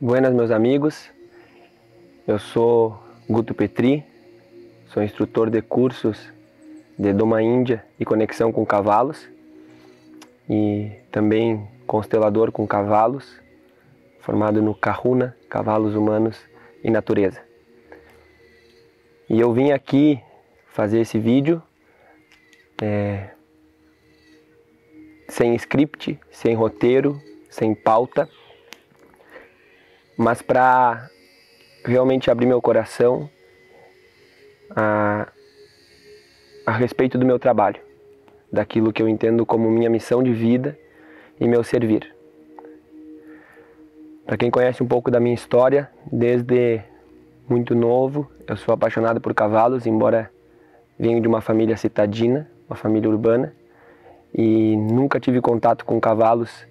Buenas, meus amigos. Eu sou Guto Petri, sou instrutor de cursos de Doma Índia e conexão com cavalos e também constelador com cavalos, formado no Kahuna, Cavalos Humanos e Natureza. E eu vim aqui fazer esse vídeo sem script, sem roteiro, sem pauta, mas para realmente abrir meu coração a respeito do meu trabalho, daquilo que eu entendo como minha missão de vida e meu servir. Para quem conhece um pouco da minha história, desde muito novo, eu sou apaixonado por cavalos, embora venho de uma família citadina, uma família urbana, e nunca tive contato com cavalos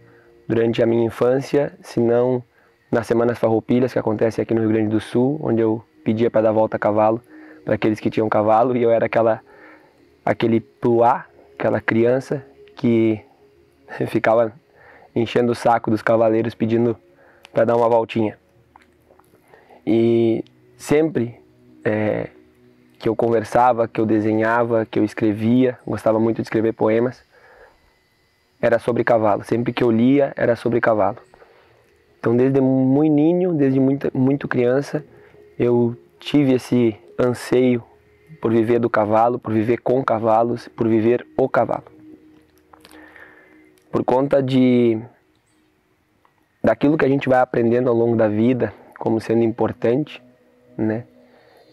durante a minha infância, senão nas Semanas Farroupilhas, que acontece aqui no Rio Grande do Sul, onde eu pedia para dar volta a cavalo para aqueles que tinham cavalo, e eu era aquele pluá, aquela criança que ficava enchendo o saco dos cavaleiros pedindo para dar uma voltinha. E sempre que eu conversava, que eu desenhava, que eu escrevia, gostava muito de escrever poemas, era sobre cavalo. Sempre que eu lia, era sobre cavalo. Então, desde muito ninho, desde muito criança, eu tive esse anseio por viver do cavalo, por viver com cavalos, por viver o cavalo. Por conta daquilo que a gente vai aprendendo ao longo da vida como sendo importante, né?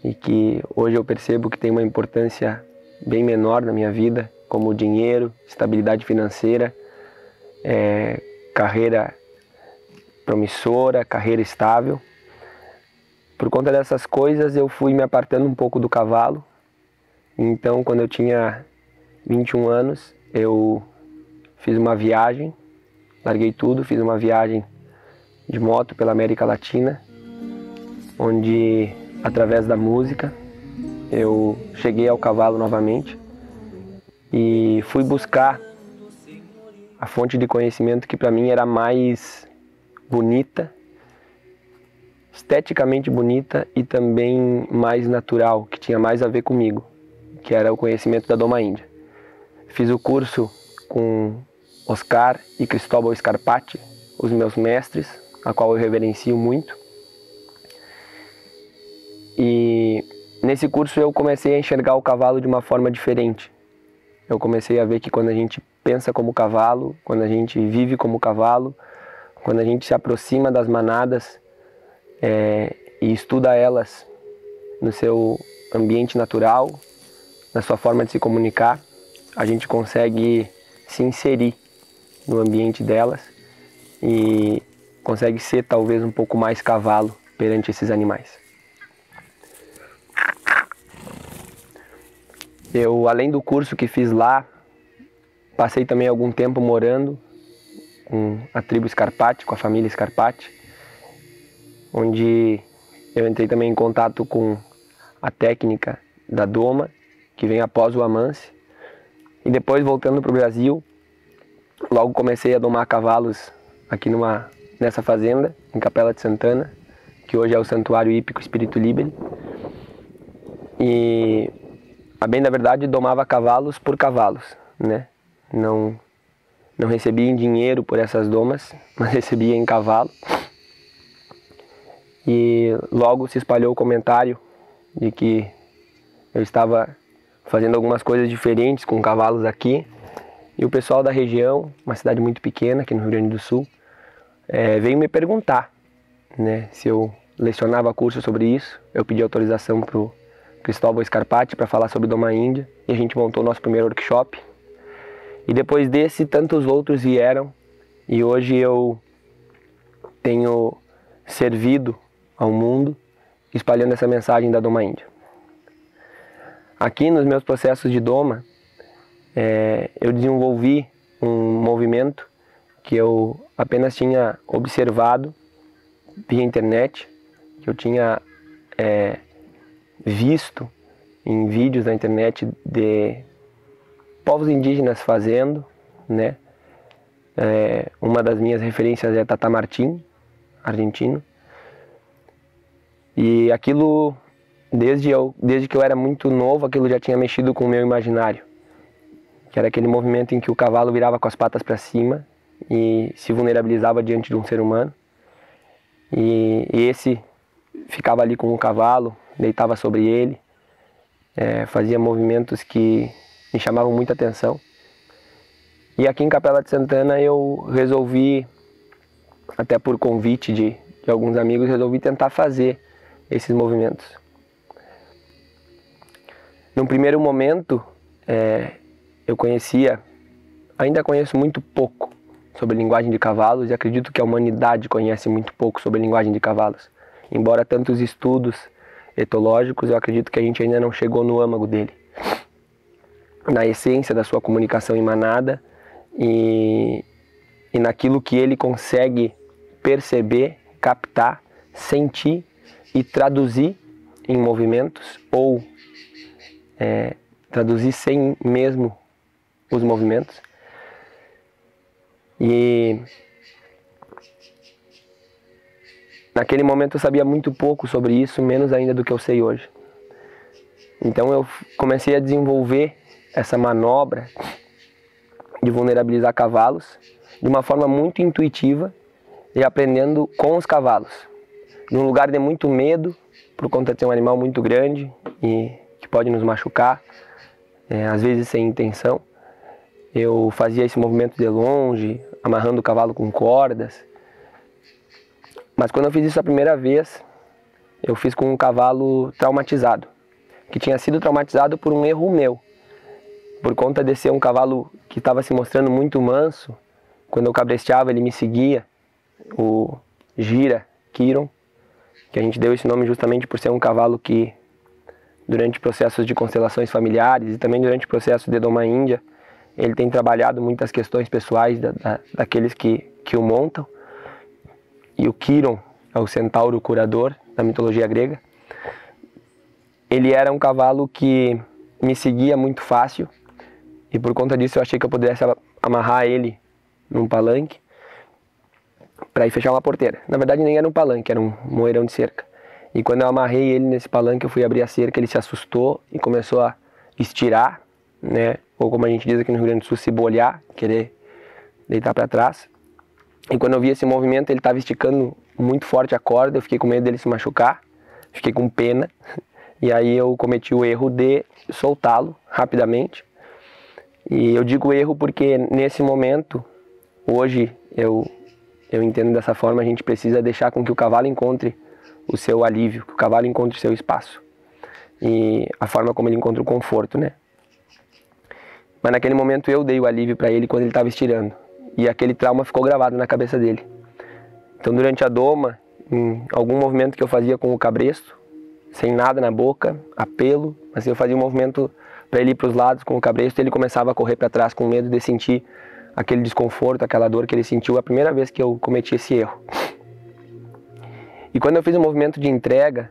E que hoje eu percebo que tem uma importância bem menor na minha vida, como o dinheiro, estabilidade financeira, carreira promissora, carreira estável. Por conta dessas coisas eu fui me apartando um pouco do cavalo. Então, quando eu tinha 21 anos, eu fiz uma viagem, larguei tudo, fiz uma viagem de moto pela América Latina, onde, através da música, eu cheguei ao cavalo novamente e fui buscar a fonte de conhecimento que para mim era mais bonita, esteticamente bonita e também mais natural, que tinha mais a ver comigo, que era o conhecimento da Doma Índia. Fiz o curso com Oscar e Cristóbal Scarpati, os meus mestres, a qual eu reverencio muito. E nesse curso eu comecei a enxergar o cavalo de uma forma diferente. Eu comecei a ver que quando a gente pensa como cavalo, quando a gente vive como cavalo, quando a gente se aproxima das manadas e estuda elas no seu ambiente natural, na sua forma de se comunicar, a gente consegue se inserir no ambiente delas e consegue ser talvez um pouco mais cavalo perante esses animais. Eu, além do curso que fiz lá, passei também algum tempo morando com a tribo Scarpati, com a família Scarpati, onde eu entrei também em contato com a técnica da Doma, que vem após o Amance. E depois, voltando para o Brasil, logo comecei a domar cavalos aqui nessa fazenda, em Capela de Santana, que hoje é o Santuário Hípico Espírito Liberi. E, a bem da verdade, domava cavalos por cavalos, né? Não recebia em dinheiro por essas domas, mas recebia em cavalo. E logo se espalhou o comentário de que eu estava fazendo algumas coisas diferentes com cavalos aqui. E o pessoal da região, uma cidade muito pequena aqui no Rio Grande do Sul, veio me perguntar, né, se eu lecionava curso sobre isso. Eu pedi autorização para o Cristóbal Scarpati para falar sobre Doma Índia e a gente montou o nosso primeiro workshop. E depois desse, tantos outros vieram e hoje eu tenho servido ao mundo espalhando essa mensagem da Doma Índia. Aqui nos meus processos de Doma, eu desenvolvi um movimento que eu apenas tinha observado via internet, que eu tinha visto em vídeos na internet de povos indígenas fazendo, né? Uma das minhas referências é Tata Martín, argentino, E aquilo, desde que eu era muito novo, aquilo já tinha mexido com o meu imaginário. Que era aquele movimento em que o cavalo virava com as patas para cima e se vulnerabilizava diante de um ser humano. E esse ficava ali com o cavalo, deitava sobre ele, fazia movimentos que me chamavam muita atenção. E aqui em Capela de Santana eu resolvi, até por convite de alguns amigos, resolvi tentar fazer esses movimentos. Num primeiro momento, eu ainda conheço muito pouco sobre linguagem de cavalos e acredito que a humanidade conhece muito pouco sobre linguagem de cavalos. Embora tantos estudos etológicos, eu acredito que a gente ainda não chegou no âmago dele, na essência da sua comunicação em manada e naquilo que ele consegue perceber, captar, sentir e traduzir em movimentos ou traduzir sem mesmo os movimentos. E naquele momento eu sabia muito pouco sobre isso, menos ainda do que eu sei hoje. Então eu comecei a desenvolver essa manobra de vulnerabilizar cavalos de uma forma muito intuitiva e aprendendo com os cavalos. Num lugar de muito medo, por conta de ser um animal muito grande e que pode nos machucar, às vezes sem intenção. Eu fazia esse movimento de longe, amarrando o cavalo com cordas. Mas quando eu fiz isso a primeira vez, eu fiz com um cavalo traumatizado, que tinha sido traumatizado por um erro meu. Por conta de ser um cavalo que estava se mostrando muito manso, quando eu cabresteava ele me seguia, o Gira Kiron, que a gente deu esse nome justamente por ser um cavalo que, durante processos de constelações familiares e também durante o processo de Doma Índia, ele tem trabalhado muitas questões pessoais daqueles que o montam. E o Kiron é o centauro curador da mitologia grega. Ele era um cavalo que me seguia muito fácil e por conta disso eu achei que eu pudesse amarrar ele num palanque para ir fechar uma porteira. Na verdade nem era um palanque, era um moeirão de cerca. E quando eu amarrei ele nesse palanque, eu fui abrir a cerca, ele se assustou e começou a estirar, né? Ou como a gente diz aqui no Rio Grande do Sul, se bolhar, querer deitar para trás. E quando eu vi esse movimento, ele estava esticando muito forte a corda, eu fiquei com medo dele se machucar, fiquei com pena. E aí eu cometi o erro de soltá-lo rapidamente. E eu digo erro porque nesse momento, hoje eu entendo dessa forma, a gente precisa deixar com que o cavalo encontre o seu alívio, que o cavalo encontre o seu espaço. E a forma como ele encontra o conforto, né? Mas naquele momento eu dei o alívio para ele quando ele estava estirando. E aquele trauma ficou gravado na cabeça dele. Então durante a doma, em algum movimento que eu fazia com o cabresto, sem nada na boca, apelo, mas eu fazia um movimento para ele ir para os lados com o cabresto, ele começava a correr para trás com medo de sentir aquele desconforto, aquela dor que ele sentiu a primeira vez que eu cometi esse erro. E quando eu fiz um movimento de entrega,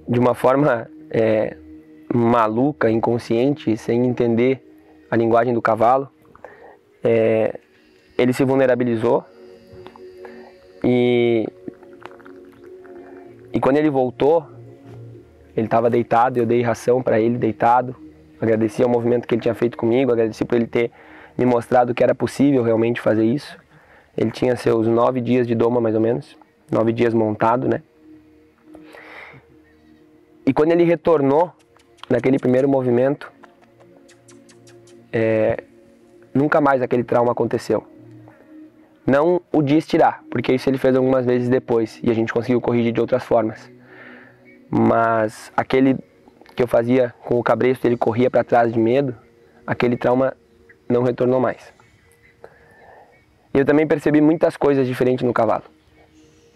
de uma forma maluca, inconsciente, sem entender a linguagem do cavalo, ele se vulnerabilizou e quando ele voltou, ele estava deitado, eu dei ração para ele deitado, agradeci ao movimento que ele tinha feito comigo, agradeci por ele ter me mostrado que era possível realmente fazer isso. Ele tinha seus 9 dias de doma mais ou menos, 9 dias montado, né? E quando ele retornou naquele primeiro movimento, nunca mais aquele trauma aconteceu. Não o de estirar, porque isso ele fez algumas vezes depois e a gente conseguiu corrigir de outras formas. Mas aquele que eu fazia com o cabresto, ele corria para trás de medo, aquele trauma não retornou mais. E eu também percebi muitas coisas diferentes no cavalo,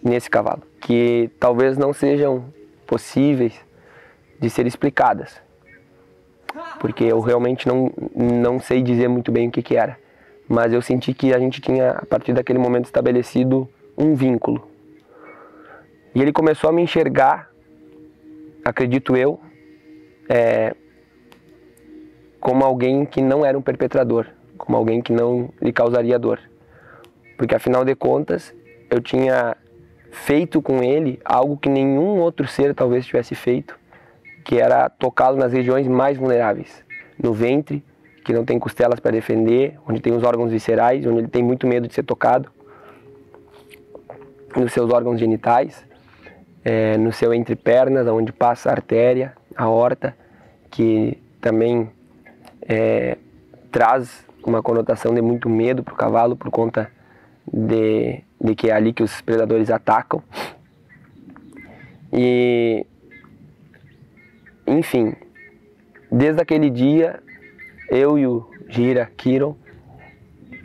nesse cavalo, que talvez não sejam possíveis de ser explicadas, porque eu realmente não sei dizer muito bem o que era, mas eu senti que a gente tinha, a partir daquele momento, estabelecido um vínculo. E ele começou a me enxergar, acredito eu, como alguém que não era um perpetrador, como alguém que não lhe causaria dor. Porque afinal de contas, eu tinha feito com ele algo que nenhum outro ser talvez tivesse feito, que era tocá-lo nas regiões mais vulneráveis, no ventre, que não tem costelas para defender, onde tem os órgãos viscerais, onde ele tem muito medo de ser tocado, nos seus órgãos genitais, no seu entrepernas, onde passa a artéria, a aorta, que também traz uma conotação de muito medo para o cavalo por conta de que é ali que os predadores atacam. E, enfim, desde aquele dia, eu e o Gira Kiron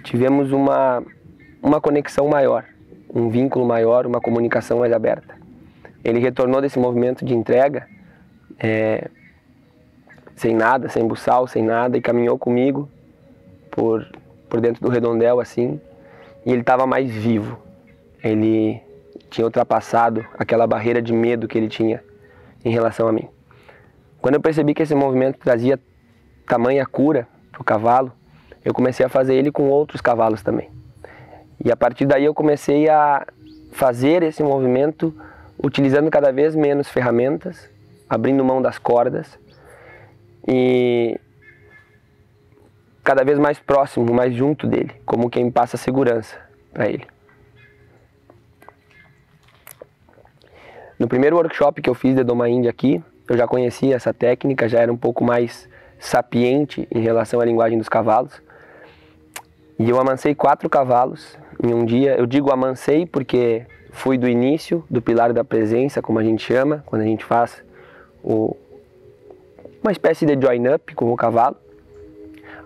tivemos uma conexão maior, um vínculo maior, uma comunicação mais aberta. Ele retornou desse movimento de entrega, sem nada, sem buçal, sem nada, e caminhou comigo por dentro do redondel, assim, e ele estava mais vivo. Ele tinha ultrapassado aquela barreira de medo que ele tinha em relação a mim. Quando eu percebi que esse movimento trazia tamanha cura para o cavalo, eu comecei a fazer ele com outros cavalos também. E a partir daí eu comecei a fazer esse movimento utilizando cada vez menos ferramentas, abrindo mão das cordas e cada vez mais próximo, mais junto dele, como quem passa segurança para ele. No primeiro workshop que eu fiz de Doma Índia aqui, eu já conhecia essa técnica, já era um pouco mais sapiente em relação à linguagem dos cavalos. E eu amansei 4 cavalos em um dia. Eu digo amansei porque fui do início, do pilar da presença, como a gente chama, quando a gente faz uma espécie de join-up com o cavalo,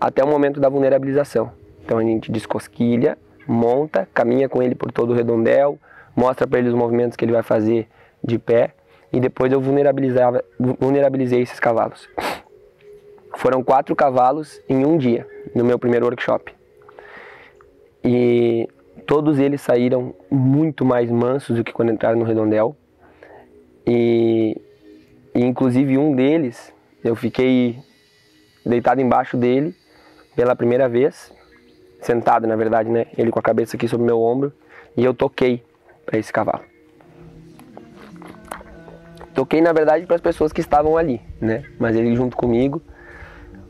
até o momento da vulnerabilização. Então a gente descosquilha, monta, caminha com ele por todo o redondel, mostra para ele os movimentos que ele vai fazer de pé, e depois eu vulnerabilizei esses cavalos. Foram 4 cavalos em um dia, no meu primeiro workshop. E todos eles saíram muito mais mansos do que quando entraram no redondel. E inclusive um deles, eu fiquei deitado embaixo dele pela primeira vez, sentado na verdade, né? Ele com a cabeça aqui sobre o meu ombro, e eu toquei para esse cavalo. Toquei na verdade para as pessoas que estavam ali, né? Mas ele junto comigo.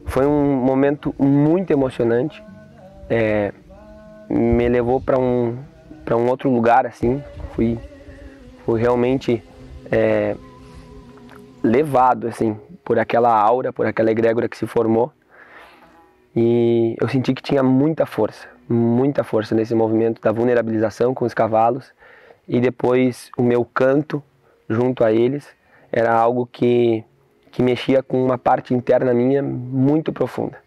Foi um momento muito emocionante, me levou para um outro lugar, assim, fui realmente levado, assim, por aquela aura, por aquela egrégora que se formou, e eu senti que tinha muita força nesse movimento da vulnerabilização com os cavalos, e depois o meu canto junto a eles era algo que mexia com uma parte interna minha muito profunda.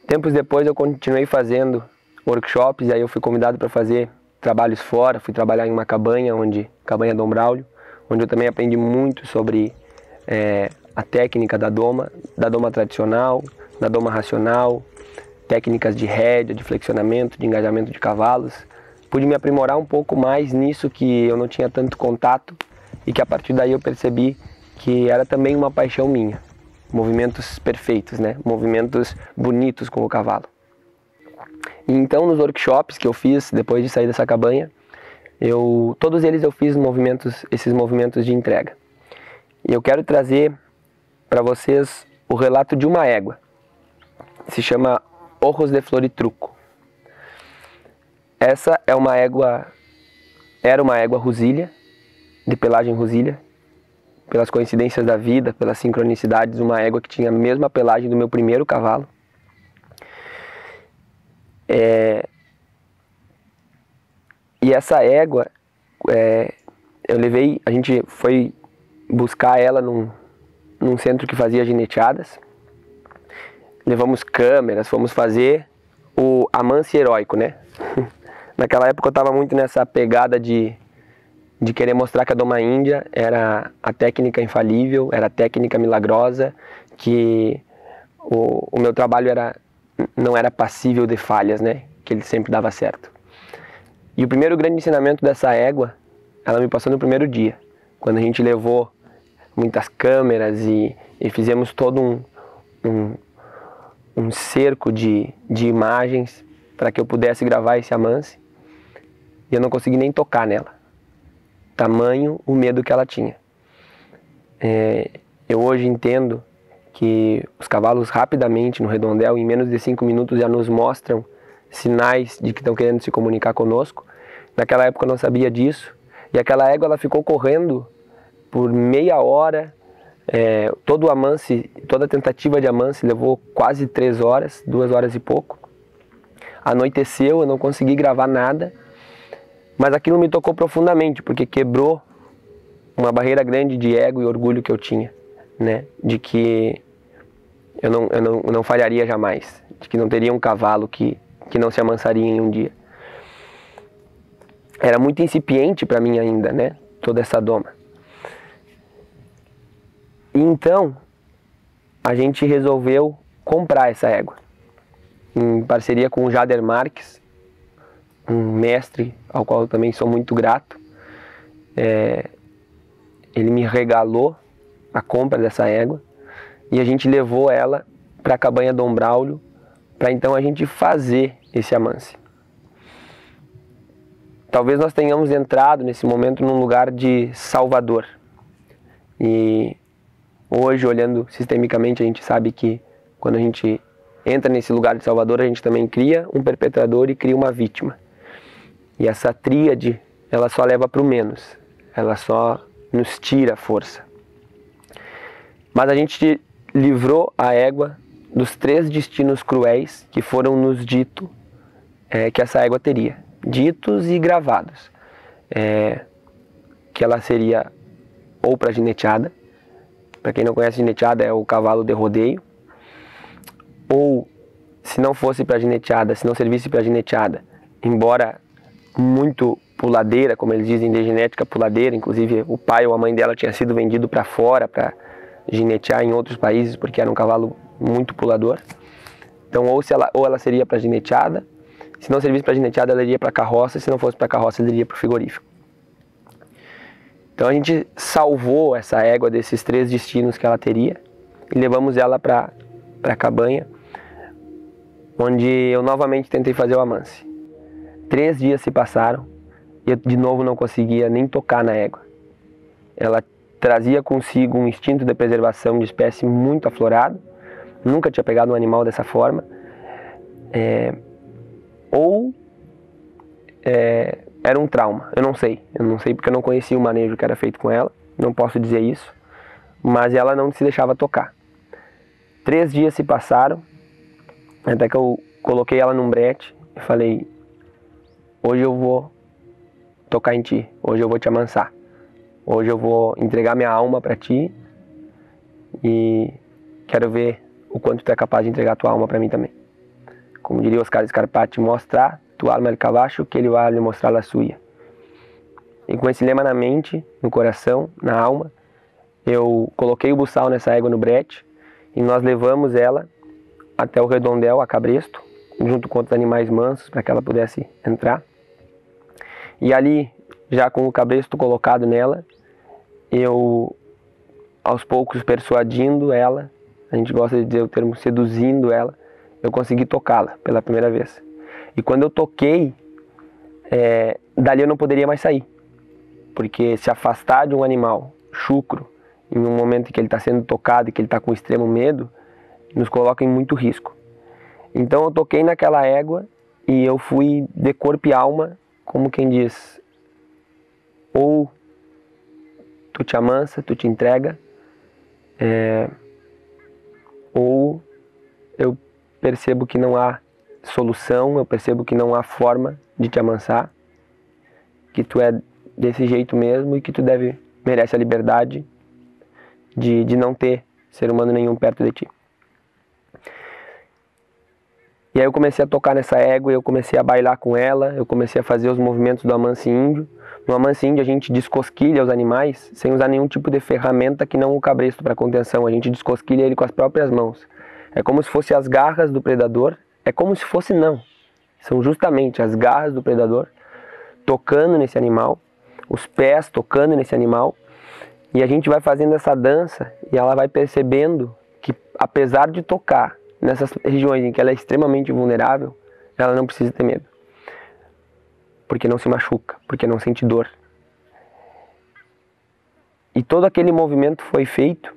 Tempos depois eu continuei fazendo workshops, e aí eu fui convidado para fazer trabalhos fora, fui trabalhar em uma cabanha, cabanha Dom Braulio, onde eu também aprendi muito sobre a técnica da doma tradicional, da doma racional, técnicas de rédea, de flexionamento, de engajamento de cavalos. Pude me aprimorar um pouco mais nisso que eu não tinha tanto contato, e que a partir daí eu percebi que era também uma paixão minha. Movimentos perfeitos, né? Movimentos bonitos com o cavalo. E então nos workshops que eu fiz depois de sair dessa cabanha, todos eles eu fiz esses movimentos de entrega. E eu quero trazer para vocês o relato de uma égua. Se chama Ojos de Floritruco. Essa era uma égua Rusília, de pelagem Rusília, pelas coincidências da vida, pelas sincronicidades, uma égua que tinha a mesma pelagem do meu primeiro cavalo. E essa égua, a gente foi buscar ela num centro que fazia gineteadas. Levamos câmeras, fomos fazer o amance heróico, né? Naquela época eu estava muito nessa pegada de querer mostrar que a Doma Índia era a técnica infalível, era a técnica milagrosa, que o meu trabalho não era passível de falhas, né? Que ele sempre dava certo. E o primeiro grande ensinamento dessa égua, ela me passou no primeiro dia, quando a gente levou muitas câmeras e fizemos todo um cerco de imagens para que eu pudesse gravar esse amance, e eu não consegui nem tocar nela. Tamanho o medo que ela tinha. Eu hoje entendo que os cavalos rapidamente no redondel, em menos de 5 minutos, já nos mostram sinais de que estão querendo se comunicar conosco. Naquela época eu não sabia disso, e aquela égua ela ficou correndo por meia hora. Todo o amance, toda a tentativa de amance levou quase 3 horas, 2 horas e pouco. Anoiteceu, eu não consegui gravar nada, mas aquilo me tocou profundamente, porque quebrou uma barreira grande de ego e orgulho que eu tinha, né? De que eu não falharia jamais, de que não teria um cavalo que não se amansaria em um dia. Era muito incipiente para mim ainda, né? Toda essa doma. E então, a gente resolveu comprar essa égua, em parceria com o Jader Marques, um mestre ao qual eu também sou muito grato. Ele me regalou a compra dessa égua, e a gente levou ela para a cabanha Dom Braulio, para então a gente fazer esse amance. Talvez nós tenhamos entrado nesse momento num lugar de salvador, e hoje, olhando sistemicamente, a gente sabe que quando a gente entra nesse lugar de salvador, a gente também cria um perpetrador e cria uma vítima. E essa tríade, ela só leva para o menos, ela só nos tira a força. Mas a gente livrou a égua dos 3 destinos cruéis que foram nos dito que essa égua teria. Ditos e gravados. Que ela seria ou para gineteada. Para quem não conhece, gineteada é o cavalo de rodeio. Ou, se não fosse para gineteada, se não servisse para gineteada, embora muito puladeira, como eles dizem de genética puladeira, inclusive o pai ou a mãe dela tinha sido vendido para fora para ginetear em outros países, porque era um cavalo muito pulador. Então, ou ela seria para gineteada, se não servisse para gineteada, ela iria para carroça, se não fosse para carroça, ela iria para o frigorífico. Então a gente salvou essa égua desses 3 destinos que ela teria e levamos ela para a cabanha, onde eu novamente tentei fazer o amance. 3 dias se passaram e eu de novo não conseguia nem tocar na égua. Ela trazia consigo um instinto de preservação de espécie muito aflorado, nunca tinha pegado um animal dessa forma, era um trauma, eu não sei porque eu não conhecia o manejo que era feito com ela, não posso dizer isso, mas ela não se deixava tocar. 3 dias se passaram, até que eu coloquei ela num brete e falei: hoje eu vou tocar em ti, hoje eu vou te amansar, hoje eu vou entregar minha alma para ti e quero ver o quanto tu é capaz de entregar tua alma para mim também. Como diria Oscar Scarpati, mostrar tu alma al cavallo que ele vai lhe mostrar a sua. E com esse lema na mente, no coração, na alma, eu coloquei o buçal nessa égua no brete e nós levamos ela até o redondel, a cabresto, junto com outros animais mansos, para que ela pudesse entrar. E ali, já com o cabresto colocado nela, eu, aos poucos, persuadindo ela, a gente gosta de dizer o termo seduzindo ela, eu consegui tocá-la pela primeira vez. E quando eu toquei, dali eu não poderia mais sair, porque se afastar de um animal chucro, em um momento em que ele está sendo tocado e que ele está com extremo medo, nos coloca em muito risco. Então eu toquei naquela égua e eu fui de corpo e alma, como quem diz, ou tu te amansa, tu te entrega, ou eu percebo que não há solução, eu percebo que não há forma de te amansar, que tu é desse jeito mesmo e que tu merece a liberdade de não ter ser humano nenhum perto de ti. E aí eu comecei a tocar nessa égua, eu comecei a bailar com ela, eu comecei a fazer os movimentos do amance índio. No amance índio a gente descosquilha os animais sem usar nenhum tipo de ferramenta que não o cabresto para contenção, a gente descosquilha ele com as próprias mãos. É como se fosse as garras do predador, são justamente as garras do predador tocando nesse animal, os pés tocando nesse animal, e a gente vai fazendo essa dança e ela vai percebendo que, apesar de tocar nessas regiões em que ela é extremamente vulnerável, ela não precisa ter medo. Porque não se machuca, porque não sente dor. E todo aquele movimento foi feito.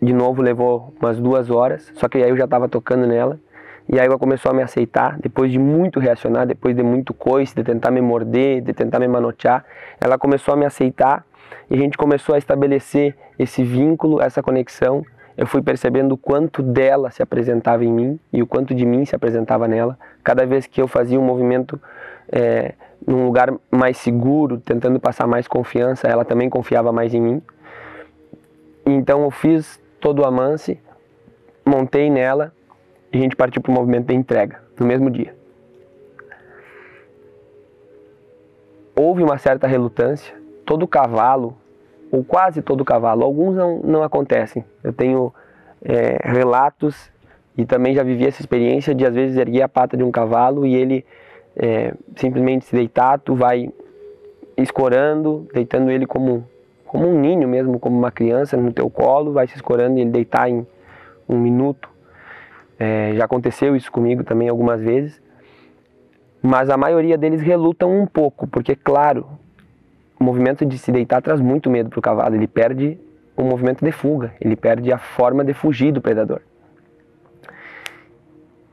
De novo levou umas 2 horas, só que aí eu já estava tocando nela. E aí ela começou a me aceitar, depois de muito reacionar, depois de muito coice, de tentar me morder, de tentar me manotear. Ela começou a me aceitar e a gente começou a estabelecer esse vínculo, essa conexão. Eu fui percebendo o quanto dela se apresentava em mim e o quanto de mim se apresentava nela. Cada vez que eu fazia um movimento num lugar mais seguro, tentando passar mais confiança, ela também confiava mais em mim. Então eu fiz todo o amance, montei nela e a gente partiu para o movimento de entrega, no mesmo dia. Houve uma certa relutância, todo cavalo, ou quase todo cavalo, alguns não acontecem. Eu tenho relatos e também já vivi essa experiência de às vezes erguer a pata de um cavalo e ele simplesmente se deitar, tu vai escorando, deitando ele como um ninho mesmo, como uma criança no teu colo, vai se escorando e ele deitar em 1 minuto. Já aconteceu isso comigo também algumas vezes, mas a maioria deles relutam um pouco, porque claro, o movimento de se deitar traz muito medo para o cavalo, ele perde o movimento de fuga, ele perde a forma de fugir do predador.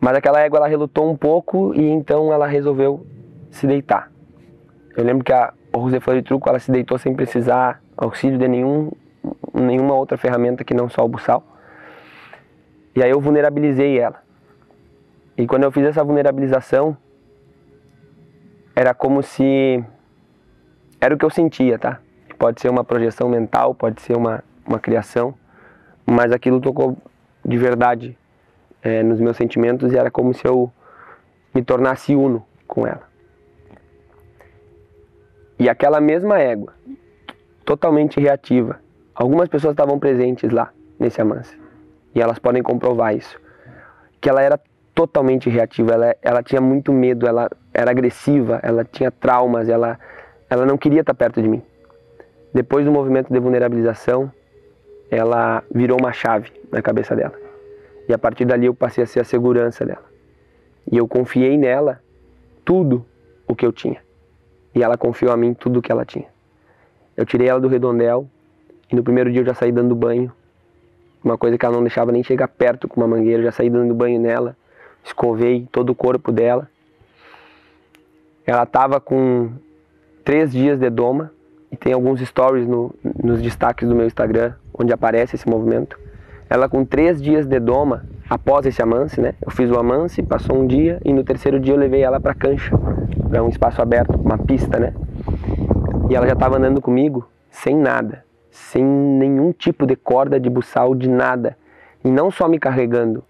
Mas aquela égua ela relutou um pouco e então ela resolveu se deitar. Eu lembro que a Rose Flor de Truco ela se deitou sem precisar auxílio de nenhuma outra ferramenta que não só o buçal. E aí eu vulnerabilizei ela. E quando eu fiz essa vulnerabilização, era como se... Era o que eu sentia, tá? Pode ser uma projeção mental, pode ser uma criação, mas aquilo tocou de verdade nos meus sentimentos e era como se eu me tornasse uno com ela. E aquela mesma égua, totalmente reativa, algumas pessoas estavam presentes lá nesse amance e elas podem comprovar isso, que ela era totalmente reativa, ela tinha muito medo, ela era agressiva, ela tinha traumas, ela não queria estar perto de mim. Depois do movimento de vulnerabilização, ela virou uma chave na cabeça dela. E a partir dali eu passei a ser a segurança dela. E eu confiei nela tudo o que eu tinha. E ela confiou a mim tudo o que ela tinha. Eu tirei ela do redondel e no primeiro dia eu já saí dando banho. Uma coisa que ela não deixava nem chegar perto com uma mangueira. Eu já saí dando banho nela, escovei todo o corpo dela. Ela estava com 3 dias de doma. E tem alguns stories nos destaques do meu Instagram, onde aparece esse movimento. Ela com 3 dias de doma, após esse amance, né? Eu fiz o amance, passou um dia, e no 3º dia eu levei ela para cancha, para um espaço aberto, uma pista, né? E ela já estava andando comigo, sem nada, sem nenhum tipo de corda, de buçal, de nada. E não só me carregando,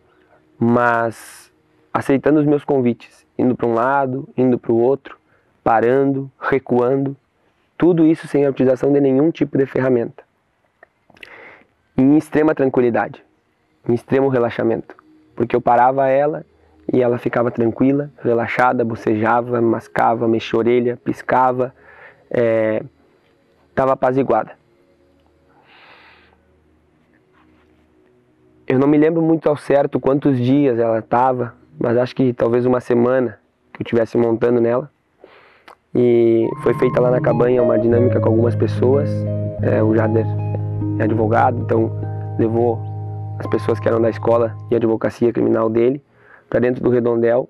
mas aceitando os meus convites, indo para um lado, indo para o outro, parando, recuando. Tudo isso sem a utilização de nenhum tipo de ferramenta. Em extrema tranquilidade, em extremo relaxamento. Porque eu parava ela e ela ficava tranquila, relaxada, bocejava, mascava, mexia a orelha, piscava, estava apaziguada. Eu não me lembro muito ao certo quantos dias ela estava, mas acho que talvez uma semana que eu estivesse montando nela. E foi feita lá na cabanha uma dinâmica com algumas pessoas. O Jader é advogado, então levou as pessoas que eram da escola de advocacia criminal dele para dentro do redondel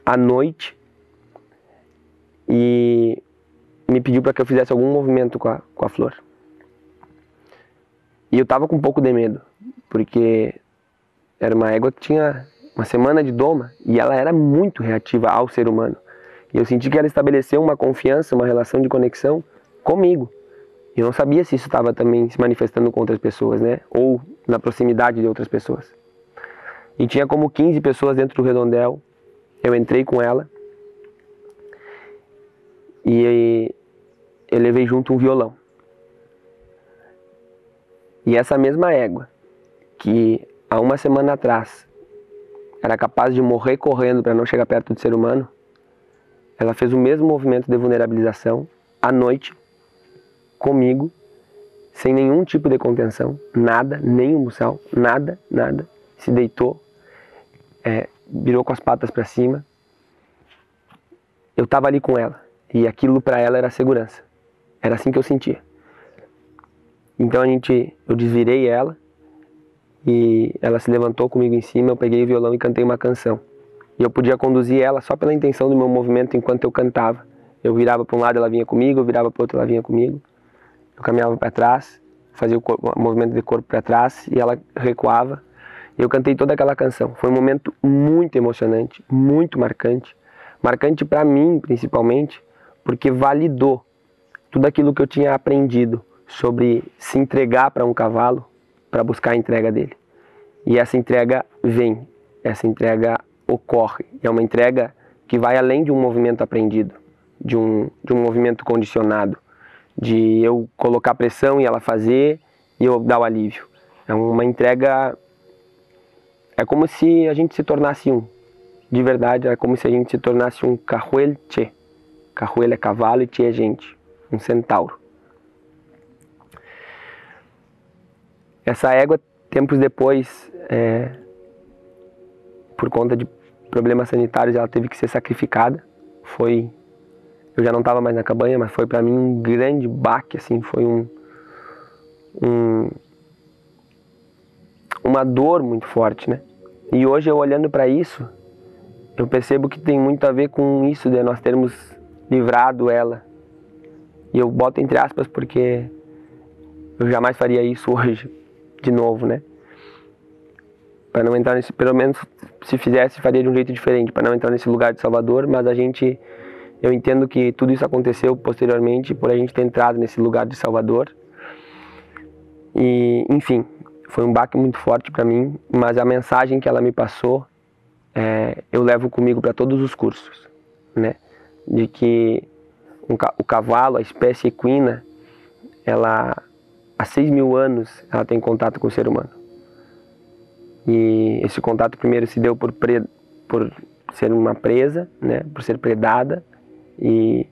à noite e me pediu para que eu fizesse algum movimento com a Flor. E eu tava com um pouco de medo, porque era uma égua que tinha uma semana de doma e ela era muito reativa ao ser humano. E eu senti que ela estabeleceu uma confiança, uma relação de conexão comigo. Eu não sabia se isso estava também se manifestando com outras pessoas, né? Ou na proximidade de outras pessoas. E tinha como 15 pessoas dentro do redondel. Eu entrei com ela. E eu levei junto um violão. E essa mesma égua, que há uma semana atrás era capaz de morrer correndo para não chegar perto do ser humano, ela fez o mesmo movimento de vulnerabilização à noite, comigo, sem nenhum tipo de contenção, nada, nem um buçal, nada, se deitou virou com as patas para cima, eu estava ali com ela. E aquilo para ela era segurança. Era assim que eu sentia. Então eu desvirei ela e ela se levantou comigo em cima, eu peguei o violão e cantei uma canção. E eu podia conduzir ela só pela intenção do meu movimento enquanto eu cantava. Eu virava para um lado, ela vinha comigo, eu virava para o outro, ela vinha comigo. Eu caminhava para trás, fazia o movimento de corpo para trás e ela recuava. E eu cantei toda aquela canção. Foi um momento muito emocionante, muito marcante. Marcante para mim, principalmente, porque validou tudo aquilo que eu tinha aprendido sobre se entregar para um cavalo, para buscar a entrega dele. E essa entrega vem, essa entrega ocorre. É uma entrega que vai além de um movimento aprendido, de um movimento condicionado, de eu colocar pressão e ela fazer e eu dar o alívio. É uma entrega, é como se a gente se tornasse um. De verdade, é como se a gente se tornasse um Cahuel Che. Cahuel é cavalo e Che é gente, um centauro. Essa égua, tempos depois, por conta de problemas sanitários, ela teve que ser sacrificada. Eu já não estava mais na cabanha, mas foi para mim um grande baque, assim, foi uma dor muito forte, né? E hoje, eu olhando para isso, eu percebo que tem muito a ver com isso de nós termos livrado ela. E eu boto entre aspas porque eu jamais faria isso hoje, de novo, né? Para não entrar nesse, pelo menos se fizesse, faria de um jeito diferente, para não entrar nesse lugar de Salvador, mas eu entendo que tudo isso aconteceu posteriormente por a gente ter entrado nesse lugar de Salvador. E, enfim, foi um baque muito forte para mim, mas a mensagem que ela me passou, eu levo comigo para todos os cursos, né? De que o cavalo, a espécie equina, ela, há 6.000 anos, ela tem contato com o ser humano. E esse contato primeiro se deu por ser uma presa, né? Por ser predada e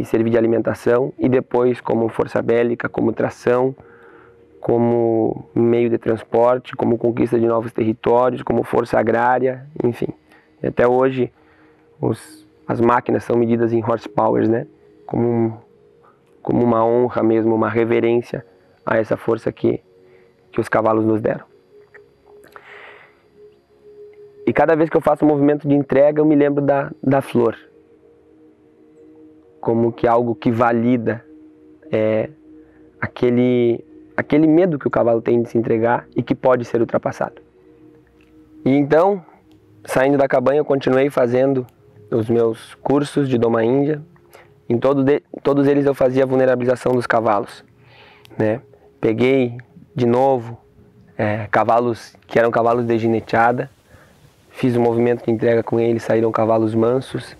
servir de alimentação, e depois como força bélica, como tração, como meio de transporte, como conquista de novos territórios, como força agrária, enfim. E até hoje as máquinas são medidas em horsepowers, né? Como uma honra mesmo, uma reverência a essa força que os cavalos nos deram. E cada vez que eu faço um movimento de entrega, eu me lembro da flor. Como que algo que valida aquele medo que o cavalo tem de se entregar e que pode ser ultrapassado. E então, saindo da cabanha, eu continuei fazendo os meus cursos de Doma Índia. Em todos eles eu fazia a vulnerabilização dos cavalos, né? Peguei de novo cavalos que eram cavalos de gineteada, fiz um movimento de entrega com eles, saíram cavalos mansos.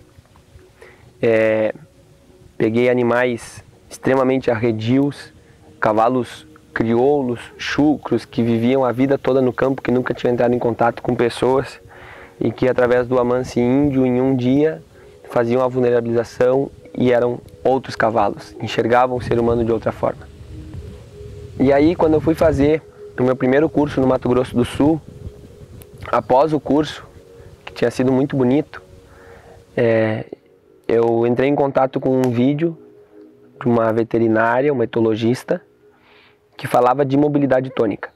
Peguei animais extremamente arredios, cavalos crioulos, chucros, que viviam a vida toda no campo, que nunca tinham entrado em contato com pessoas e que através do amance índio, em um dia, faziam a vulnerabilização e eram outros cavalos, enxergavam o ser humano de outra forma. E aí, quando eu fui fazer o meu primeiro curso no Mato Grosso do Sul, após o curso, que tinha sido muito bonito, eu entrei em contato com um vídeo de uma veterinária, uma etologista, que falava de mobilidade tônica.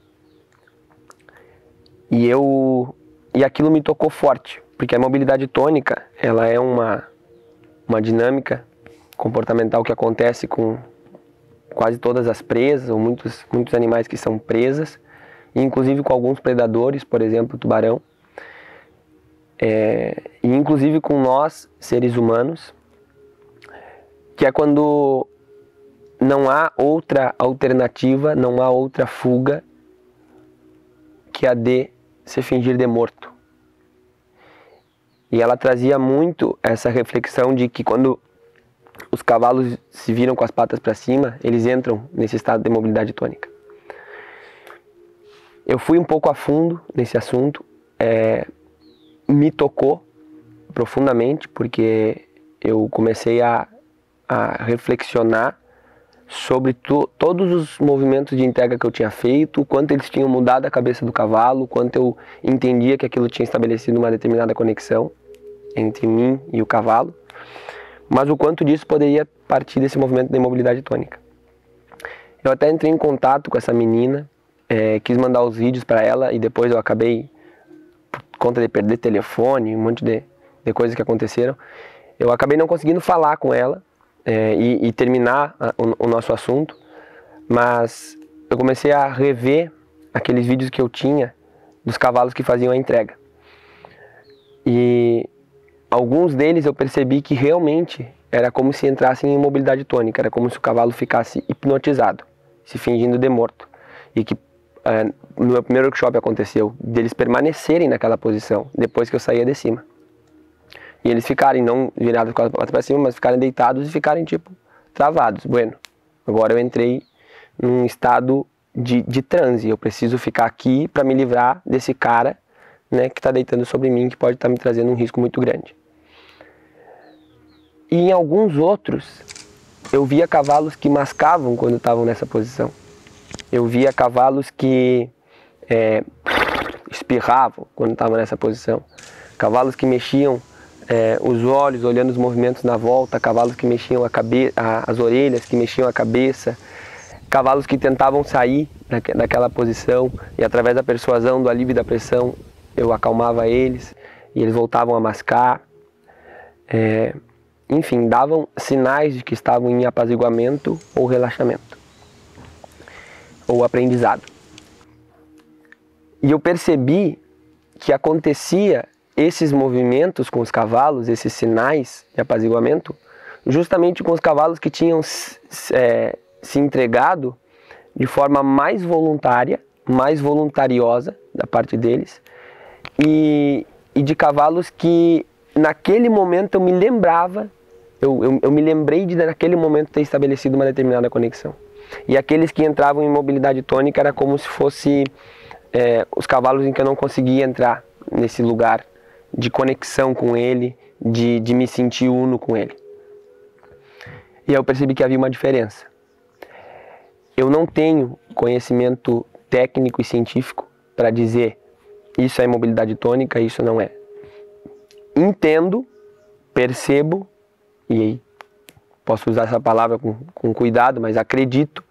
E aquilo me tocou forte, porque a mobilidade tônica, ela é uma dinâmica comportamental que acontece com quase todas as presas, ou muitos animais que são presas, e inclusive com alguns predadores, por exemplo, o tubarão, e inclusive com nós, seres humanos, que é quando não há outra alternativa, não há outra fuga que a de se fingir de morto. E ela trazia muito essa reflexão de que quando os cavalos se viram com as patas para cima, eles entram nesse estado de mobilidade tônica. Eu fui um pouco a fundo nesse assunto, me tocou profundamente, porque eu comecei a reflexionar sobre todos os movimentos de entrega que eu tinha feito, o quanto eles tinham mudado a cabeça do cavalo, o quanto eu entendia que aquilo tinha estabelecido uma determinada conexão entre mim e o cavalo, mas o quanto disso poderia partir desse movimento da imobilidade tônica. Eu até entrei em contato com essa menina, quis mandar os vídeos para ela, e depois eu acabei, por conta de perder telefone, um monte de coisas que aconteceram, eu acabei não conseguindo falar com ela e terminar o nosso assunto, mas eu comecei a rever aqueles vídeos que eu tinha dos cavalos que faziam a entrega. E alguns deles eu percebi que realmente era como se entrassem em imobilidade tônica, era como se o cavalo ficasse hipnotizado, se fingindo de morto. E que no meu primeiro workshop aconteceu deles permanecerem naquela posição depois que eu saía de cima. E eles ficarem, não virados para cima, mas ficarem deitados e ficarem tipo travados. Bueno, agora eu entrei num estado de transe, eu preciso ficar aqui para me livrar desse cara, né, que está deitando sobre mim, que pode estar me trazendo um risco muito grande. E em alguns outros, eu via cavalos que mascavam quando estavam nessa posição. Eu via cavalos que espirravam quando estavam nessa posição. Cavalos que mexiam os olhos, olhando os movimentos na volta. Cavalos que mexiam as orelhas, que mexiam a cabeça. Cavalos que tentavam sair daquela posição e através da persuasão, do alívio e da pressão, eu acalmava eles e eles voltavam a mascar. Enfim, davam sinais de que estavam em apaziguamento ou relaxamento, ou aprendizado. E eu percebi que acontecia esses movimentos com os cavalos, esses sinais de apaziguamento, justamente com os cavalos que tinham se entregado de forma mais voluntária, mais voluntariosa da parte deles, e de cavalos que naquele momento eu me lembrava, eu me lembrei de naquele momento ter estabelecido uma determinada conexão. E aqueles que entravam em mobilidade tônica era como se fosse os cavalos em que eu não conseguia entrar nesse lugar de conexão com ele, de me sentir uno com ele. E aí eu percebi que havia uma diferença. Eu não tenho conhecimento técnico e científico para dizer isso é mobilidade tônica, isso não é. Entendo, percebo, e aí posso usar essa palavra com cuidado, mas acredito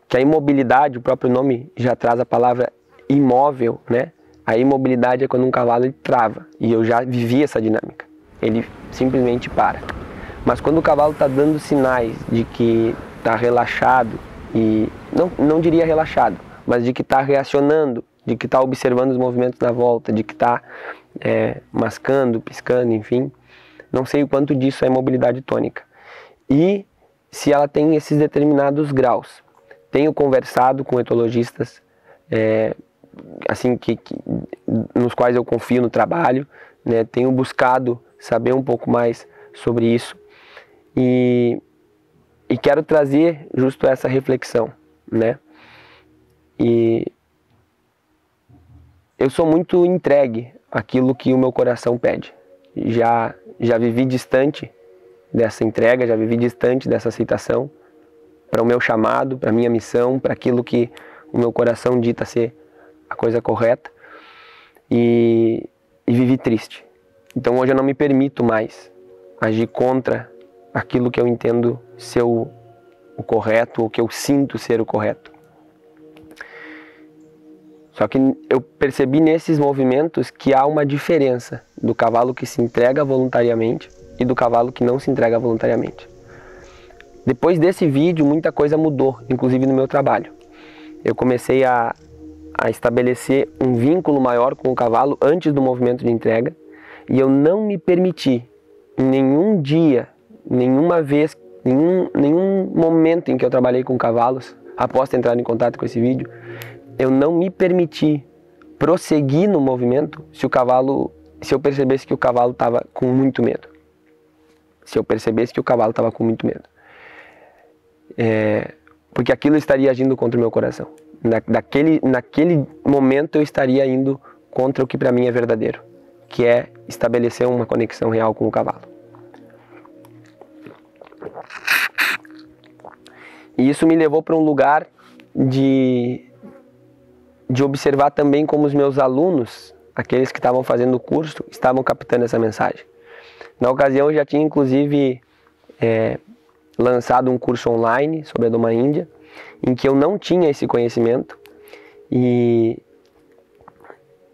que a imobilidade, o próprio nome já traz a palavra imóvel, né? A imobilidade é quando um cavalo ele trava, e eu já vivi essa dinâmica, ele simplesmente para. Mas quando o cavalo está dando sinais de que está relaxado, e não diria relaxado, mas de que está reacionando, de que está observando os movimentos na volta, de que está mascando, piscando, enfim, não sei o quanto disso é mobilidade tônica. E se ela tem esses determinados graus. Tenho conversado com etologistas, assim, nos quais eu confio no trabalho, né? Tenho buscado saber um pouco mais sobre isso e quero trazer justo essa reflexão, né? E eu sou muito entregue àquilo que o meu coração pede. Já vivi distante dessa entrega, já vivi distante dessa aceitação para o meu chamado, para a minha missão, para aquilo que o meu coração dita ser a coisa correta, e vivi triste. Então hoje eu não me permito mais agir contra aquilo que eu entendo ser o correto, ou que eu sinto ser o correto. Só que eu percebi nesses movimentos que há uma diferença do cavalo que se entrega voluntariamente e do cavalo que não se entrega voluntariamente. Depois desse vídeo, muita coisa mudou, inclusive no meu trabalho. Eu comecei a estabelecer um vínculo maior com o cavalo antes do movimento de entrega, e eu não me permiti, em nenhum dia, nenhuma vez, nenhum momento em que eu trabalhei com cavalos, após ter entrado em contato com esse vídeo, eu não me permiti prosseguir no movimento se eu percebesse que o cavalo estava com muito medo. Se eu percebesse que o cavalo estava com muito medo. Porque aquilo estaria agindo contra o meu coração. Naquele momento eu estaria indo contra o que para mim é verdadeiro, que é estabelecer uma conexão real com o cavalo. E isso me levou para um lugar de observar também como os meus alunos, aqueles que estavam fazendo o curso, estavam captando essa mensagem. Na ocasião eu já tinha inclusive lançado um curso online sobre a Doma Índia, em que eu não tinha esse conhecimento, e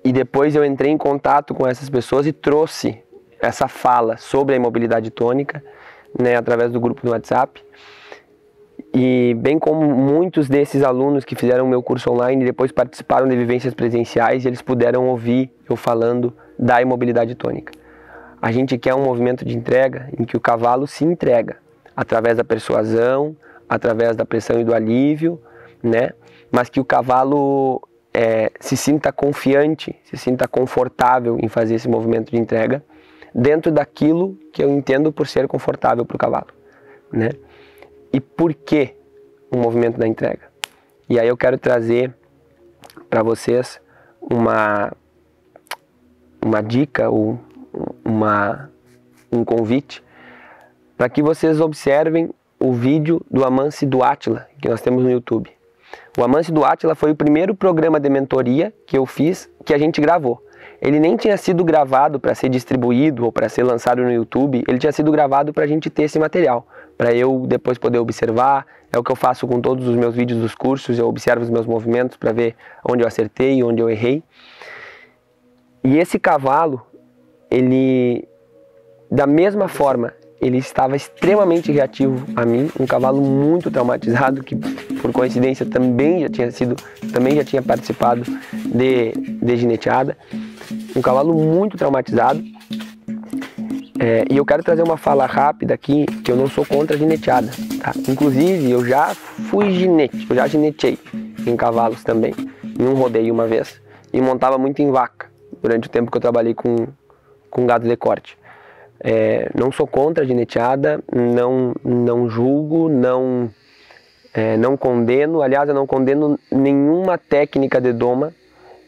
depois eu entrei em contato com essas pessoas e trouxe essa fala sobre a imobilidade tônica, né, através do grupo no WhatsApp. E bem como muitos desses alunos que fizeram o meu curso online depois participaram de vivências presenciais, eles puderam ouvir eu falando da imobilidade tônica. A gente quer um movimento de entrega em que o cavalo se entrega através da persuasão, através da pressão e do alívio, né? Mas que o cavalo se sinta confiante, se sinta confortável em fazer esse movimento de entrega dentro daquilo que eu entendo por ser confortável para o cavalo, né? E por que o movimento da entrega? E aí eu quero trazer para vocês uma dica, ou um convite, para que vocês observem o vídeo do Amance do Átila, que nós temos no YouTube. O Amance do Átila foi o primeiro programa de mentoria que eu fiz, que a gente gravou. Ele nem tinha sido gravado para ser distribuído ou para ser lançado no YouTube, ele tinha sido gravado para a gente ter esse material, para eu depois poder observar. É o que eu faço com todos os meus vídeos dos cursos, eu observo os meus movimentos para ver onde eu acertei, onde eu errei. E esse cavalo, ele, da mesma forma, ele estava extremamente reativo a mim, um cavalo muito traumatizado, que por coincidência também já tinha participado de gineteada, um cavalo muito traumatizado. E eu quero trazer uma fala rápida aqui, que eu não sou contra a gineteada, tá? Inclusive eu já fui ginete, eu já ginetei em cavalos também, em um rodeio uma vez, e montava muito em vaca, durante o tempo que eu trabalhei com gado de corte. Não sou contra a gineteada, não julgo, não condeno. Aliás, eu não condeno nenhuma técnica de doma.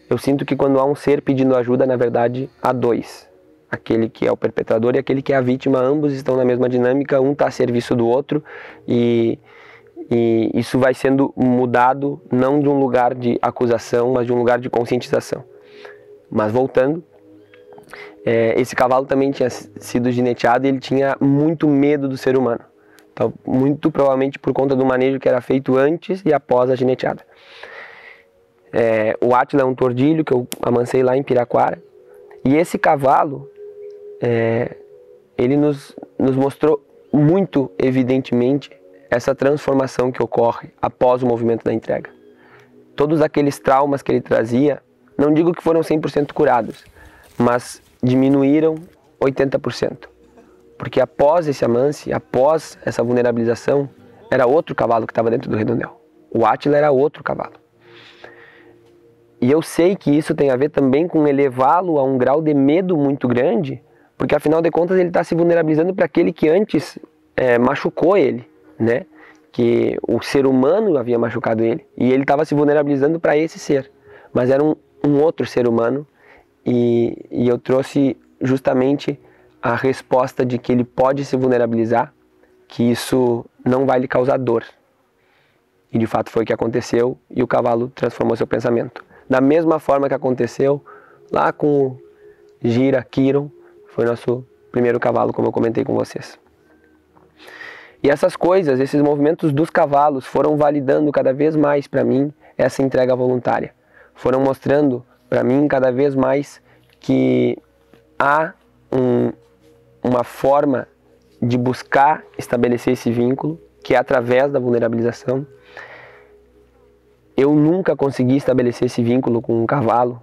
Eu sinto que quando há um ser pedindo ajuda, na verdade, há dois. Aquele que é o perpetrador e aquele que é a vítima, ambos estão na mesma dinâmica, um está a serviço do outro, e isso vai sendo mudado não de um lugar de acusação, mas de um lugar de conscientização. Mas voltando, esse cavalo também tinha sido gineteado e ele tinha muito medo do ser humano. Então, muito provavelmente por conta do manejo que era feito antes e após a gineteada. O Átila é um tordilho que eu amancei lá em Piraquara. E esse cavalo, ele nos mostrou muito evidentemente essa transformação que ocorre após o movimento da entrega. Todos aqueles traumas que ele trazia, não digo que foram 100% curados, mas diminuíram 80%. Porque após esse amance, após essa vulnerabilização, era outro cavalo que estava dentro do redondel. O Átila era outro cavalo. E eu sei que isso tem a ver também com elevá-lo a um grau de medo muito grande, porque afinal de contas ele está se vulnerabilizando para aquele que antes machucou ele, né? Que o ser humano havia machucado ele, e ele estava se vulnerabilizando para esse ser. Mas era um outro ser humano, e eu trouxe justamente a resposta de que ele pode se vulnerabilizar, que isso não vai lhe causar dor. E de fato foi o que aconteceu, e o cavalo transformou seu pensamento. Da mesma forma que aconteceu lá com o Gira Kiron, foi nosso primeiro cavalo, como eu comentei com vocês. E essas coisas, esses movimentos dos cavalos foram validando cada vez mais para mim essa entrega voluntária. Foram mostrando para mim cada vez mais que há uma forma de buscar estabelecer esse vínculo, que é através da vulnerabilização. Eu nunca consegui estabelecer esse vínculo com um cavalo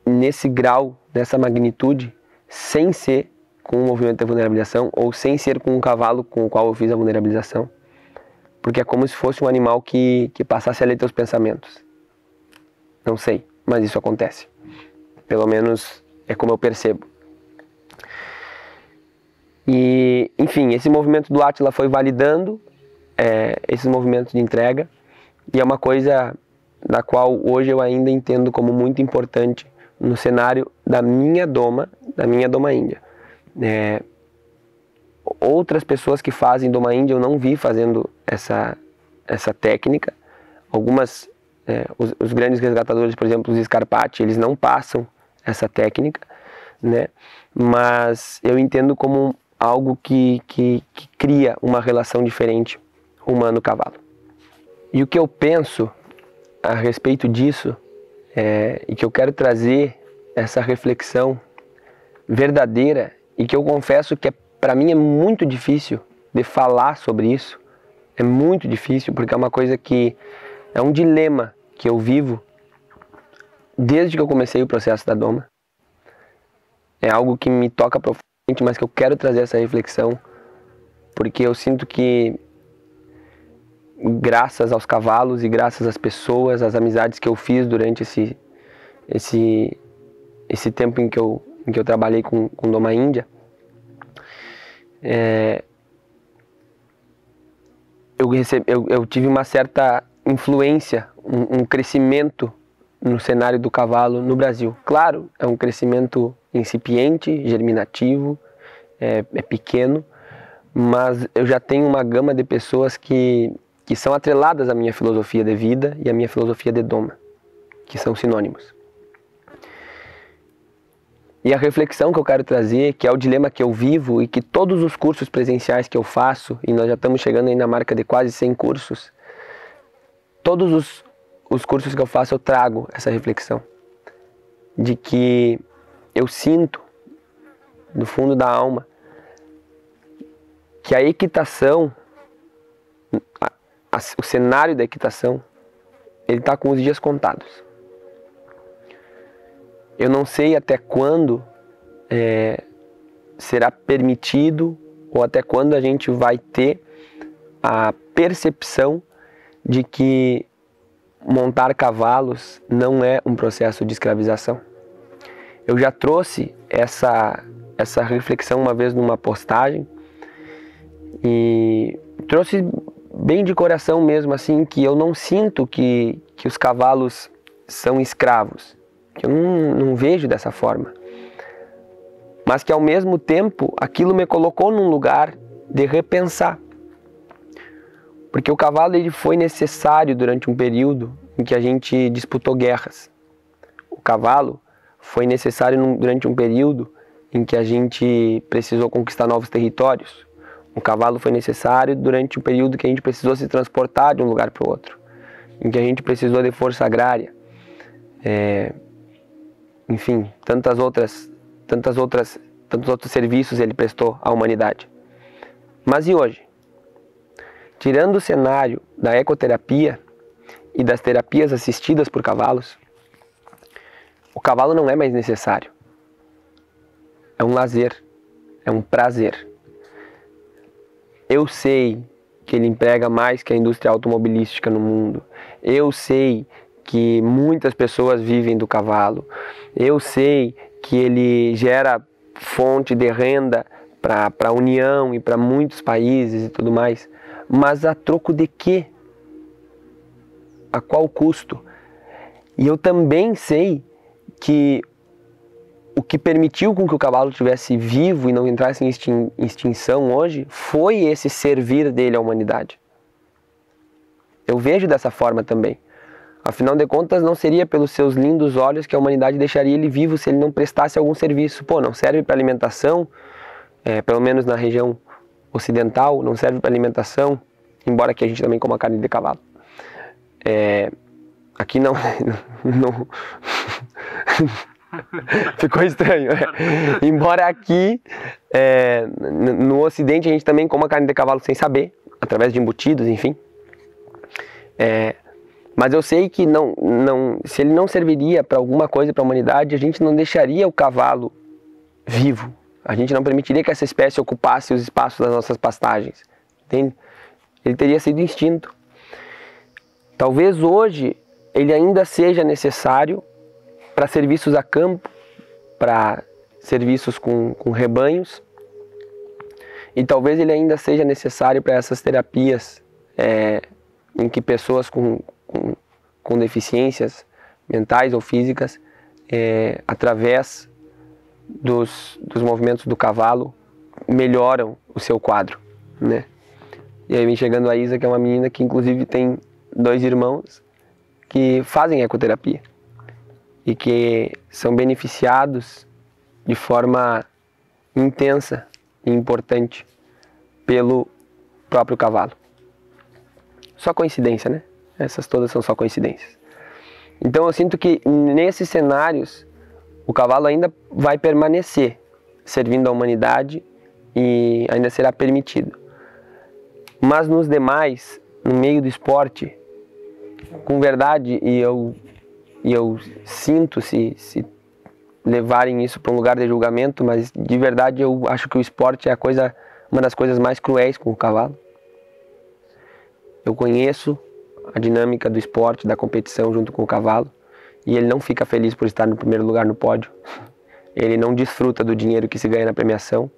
nesse grau, nessa magnitude, sem ser com um movimento de vulnerabilização ou sem ser com um cavalo com o qual eu fiz a vulnerabilização. Porque é como se fosse um animal que passasse a ler teus pensamentos. Não sei, mas isso acontece. Pelo menos é como eu percebo. E, enfim, esse movimento do Átila foi validando esses movimentos de entrega. E é uma coisa da qual hoje eu ainda entendo como muito importante no cenário da minha Doma Índia. Outras pessoas que fazem Doma Índia eu não vi fazendo essa técnica. Os grandes resgatadores, por exemplo, os Scarpati, eles não passam essa técnica, né? Mas eu entendo como algo que cria uma relação diferente humano-cavalo. E o que eu penso a respeito disso, e que eu quero trazer essa reflexão verdadeira, e que eu confesso que para mim é muito difícil de falar sobre isso, é muito difícil, porque é uma coisa que é um dilema que eu vivo desde que eu comecei o processo da Doma. É algo que me toca profundamente, mas que eu quero trazer essa reflexão, porque eu sinto que, graças aos cavalos e graças às pessoas, às amizades que eu fiz durante esse tempo em que eu trabalhei com Doma Índia, eu tive uma certa influência, um crescimento no cenário do cavalo no Brasil. Claro, é um crescimento incipiente, germinativo, é pequeno, mas eu já tenho uma gama de pessoas que são atreladas à minha filosofia de vida e à minha filosofia de Doma, que são sinônimos. E a reflexão que eu quero trazer, que é o dilema que eu vivo e que todos os cursos presenciais que eu faço, e nós já estamos chegando aí na marca de quase 100 cursos, todos os cursos que eu faço eu trago essa reflexão, de que eu sinto, no fundo da alma, que a equitação, o cenário da equitação, ele está com os dias contados. Eu não sei até quando será permitido, ou até quando a gente vai ter a percepção de que montar cavalos não é um processo de escravização. Eu já trouxe essa reflexão uma vez numa postagem, e trouxe bem de coração mesmo, assim, que eu não sinto que os cavalos são escravos, que eu não vejo dessa forma, mas que ao mesmo tempo aquilo me colocou num lugar de repensar, porque o cavalo ele foi necessário durante um período em que a gente disputou guerras. O cavalo foi necessário durante um período em que a gente precisou conquistar novos territórios. O cavalo foi necessário durante um período que a gente precisou se transportar de um lugar para o outro, em que a gente precisou de força agrária, enfim, tantos outros serviços ele prestou à humanidade. Mas e hoje? Tirando o cenário da ecoterapia e das terapias assistidas por cavalos, o cavalo não é mais necessário. É um lazer, é um prazer. Eu sei que ele emprega mais que a indústria automobilística no mundo. Eu sei que muitas pessoas vivem do cavalo. Eu sei que ele gera fonte de renda para a União e para muitos países e tudo mais. Mas a troco de quê? A qual custo? E eu também sei que o que permitiu com que o cavalo estivesse vivo e não entrasse em extinção hoje foi esse servir dele à humanidade. Eu vejo dessa forma também. Afinal de contas, não seria pelos seus lindos olhos que a humanidade deixaria ele vivo se ele não prestasse algum serviço. Pô, não serve para alimentação, pelo menos na região ocidental, não serve para alimentação, embora aqui a gente também coma carne de cavalo. Aqui não... Ficou estranho. Embora aqui, no Ocidente, a gente também coma carne de cavalo sem saber, através de embutidos, enfim. Mas eu sei que se ele não serviria para alguma coisa para a humanidade, a gente não deixaria o cavalo vivo. A gente não permitiria que essa espécie ocupasse os espaços das nossas pastagens. Entende? Ele teria sido extinto. Talvez hoje ele ainda seja necessário para serviços a campo, para serviços com rebanhos, e talvez ele ainda seja necessário para essas terapias em que pessoas com deficiências mentais ou físicas, através dos movimentos do cavalo, melhoram o seu quadro, né? E aí vem chegando a Isa, que é uma menina que inclusive tem 2 irmãos que fazem ecoterapia e que são beneficiados de forma intensa e importante pelo próprio cavalo. Só coincidência, né? Essas todas são só coincidências. Então eu sinto que nesses cenários o cavalo ainda vai permanecer servindo à humanidade e ainda será permitido. Mas nos demais, no meio do esporte, com verdade, e eu sinto se levarem isso para um lugar de julgamento, mas de verdade eu acho que o esporte é uma das coisas mais cruéis com o cavalo. Eu conheço a dinâmica do esporte, da competição junto com o cavalo, e ele não fica feliz por estar no primeiro lugar no pódio. Ele não desfruta do dinheiro que se ganha na premiação.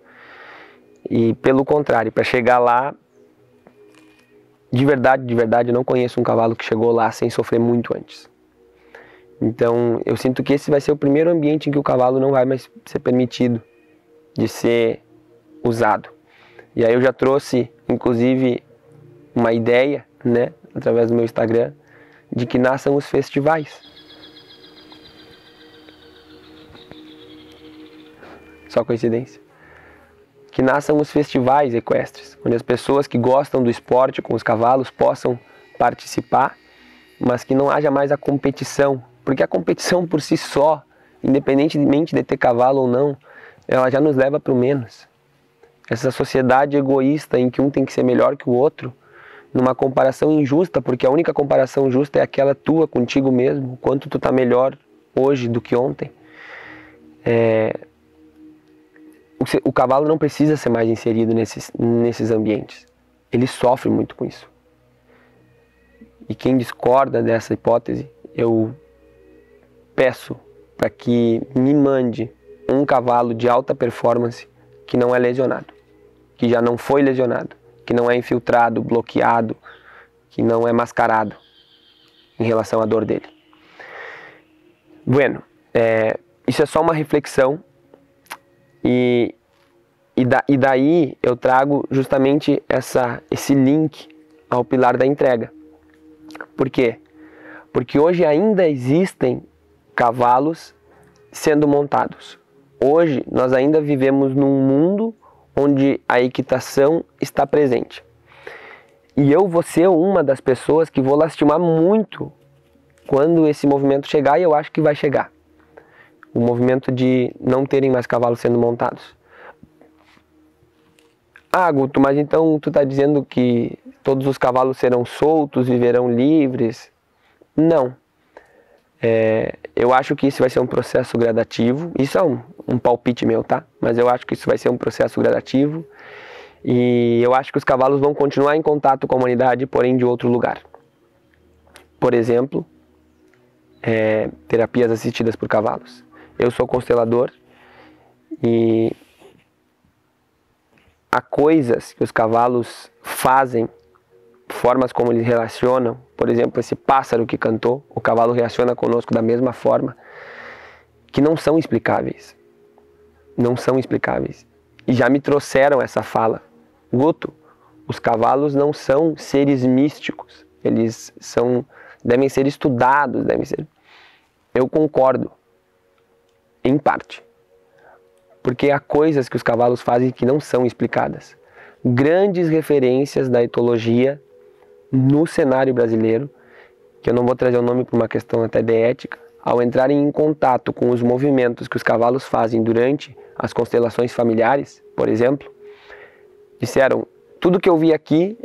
E pelo contrário, para chegar lá, de verdade, eu não conheço um cavalo que chegou lá sem sofrer muito antes. Então, eu sinto que esse vai ser o primeiro ambiente em que o cavalo não vai mais ser permitido de ser usado. E aí eu já trouxe, inclusive, uma ideia, né, através do meu Instagram, de que nasçam os festivais. Só coincidência? Que nasçam os festivais equestres, onde as pessoas que gostam do esporte com os cavalos possam participar, mas que não haja mais a competição, porque a competição por si só, independentemente de ter cavalo ou não, ela já nos leva para o menos. Essa sociedade egoísta em que um tem que ser melhor que o outro, numa comparação injusta, porque a única comparação justa é aquela tua contigo mesmo, quanto tu está melhor hoje do que ontem. O cavalo não precisa ser mais inserido nesses ambientes. Ele sofre muito com isso. E quem discorda dessa hipótese, eu peço para que me mande um cavalo de alta performance que não é lesionado, que já não foi lesionado, que não é infiltrado, bloqueado, que não é mascarado em relação à dor dele. Bueno, isso é só uma reflexão e daí eu trago justamente esse link ao pilar da entrega. Por quê? Porque hoje ainda existem cavalos sendo montados. Hoje nós ainda vivemos num mundo onde a equitação está presente. E eu vou ser uma das pessoas que vou lastimar muito quando esse movimento chegar, e eu acho que vai chegar. O movimento de não terem mais cavalos sendo montados. Ah, Guto, mas então tu está dizendo que todos os cavalos serão soltos, viverão livres? Não. Eu acho que isso vai ser um processo gradativo. Isso é um palpite meu, tá? Mas eu acho que isso vai ser um processo gradativo. E eu acho que os cavalos vão continuar em contato com a humanidade, porém de outro lugar. Por exemplo, terapias assistidas por cavalos. Eu sou constelador e há coisas que os cavalos fazem, formas como eles relacionam. Por exemplo, esse pássaro que cantou, o cavalo reaciona conosco da mesma forma, que não são explicáveis. Não são explicáveis. E já me trouxeram essa fala. Guto, os cavalos não são seres místicos. Eles devem ser estudados, Eu concordo, em parte. Porque há coisas que os cavalos fazem que não são explicadas. Grandes referências da etologia no cenário brasileiro, que eu não vou trazer o nome por uma questão até de ética, ao entrarem em contato com os movimentos que os cavalos fazem durante as constelações familiares, por exemplo, disseram, tudo que eu vi aqui,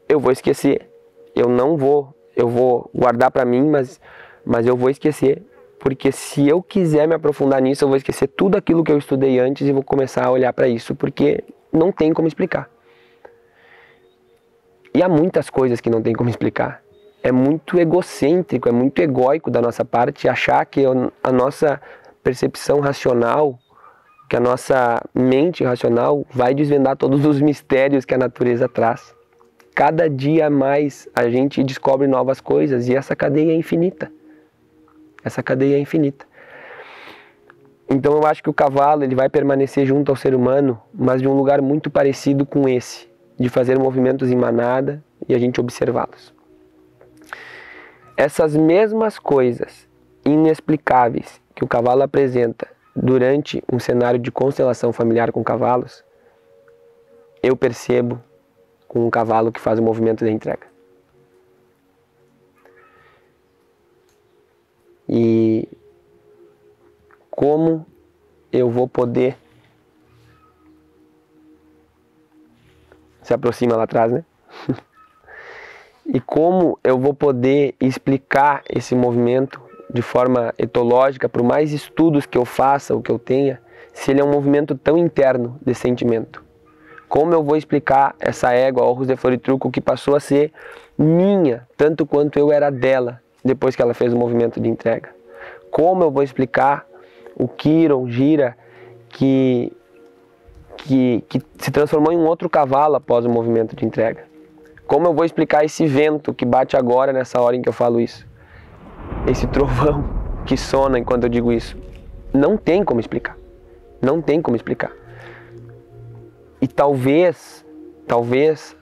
eu vou esquecer. Eu vou guardar para mim, mas eu vou esquecer, porque se eu quiser me aprofundar nisso, eu vou esquecer tudo aquilo que eu estudei antes e vou começar a olhar para isso, porque não tem como explicar. E há muitas coisas que não tem como explicar. É muito egocêntrico, é muito egóico da nossa parte achar que a nossa percepção racional, que a nossa mente racional vai desvendar todos os mistérios que a natureza traz. Cada dia mais a gente descobre novas coisas e essa cadeia é infinita. Essa cadeia é infinita. Então eu acho que o cavalo ele vai permanecer junto ao ser humano, mas de um lugar muito parecido com esse, de fazer movimentos em manada e a gente observá-los. Essas mesmas coisas inexplicáveis que o cavalo apresenta durante um cenário de constelação familiar com cavalos, eu percebo com um cavalo que faz o movimento da entrega. E como eu vou poder... Se aproxima lá atrás, né? E como eu vou poder explicar esse movimento de forma etológica, por mais estudos que eu faça, ou que eu tenha, se ele é um movimento tão interno de sentimento? Como eu vou explicar essa égua, Aarhus de Floritruco, que passou a ser minha, tanto quanto eu era dela, depois que ela fez o movimento de entrega? Como eu vou explicar o Chiron, Gira, que se transformou em um outro cavalo após o movimento de entrega? Como eu vou explicar esse vento que bate agora, nessa hora em que eu falo isso? Esse trovão que sona enquanto eu digo isso? Não tem como explicar. Não tem como explicar. E talvez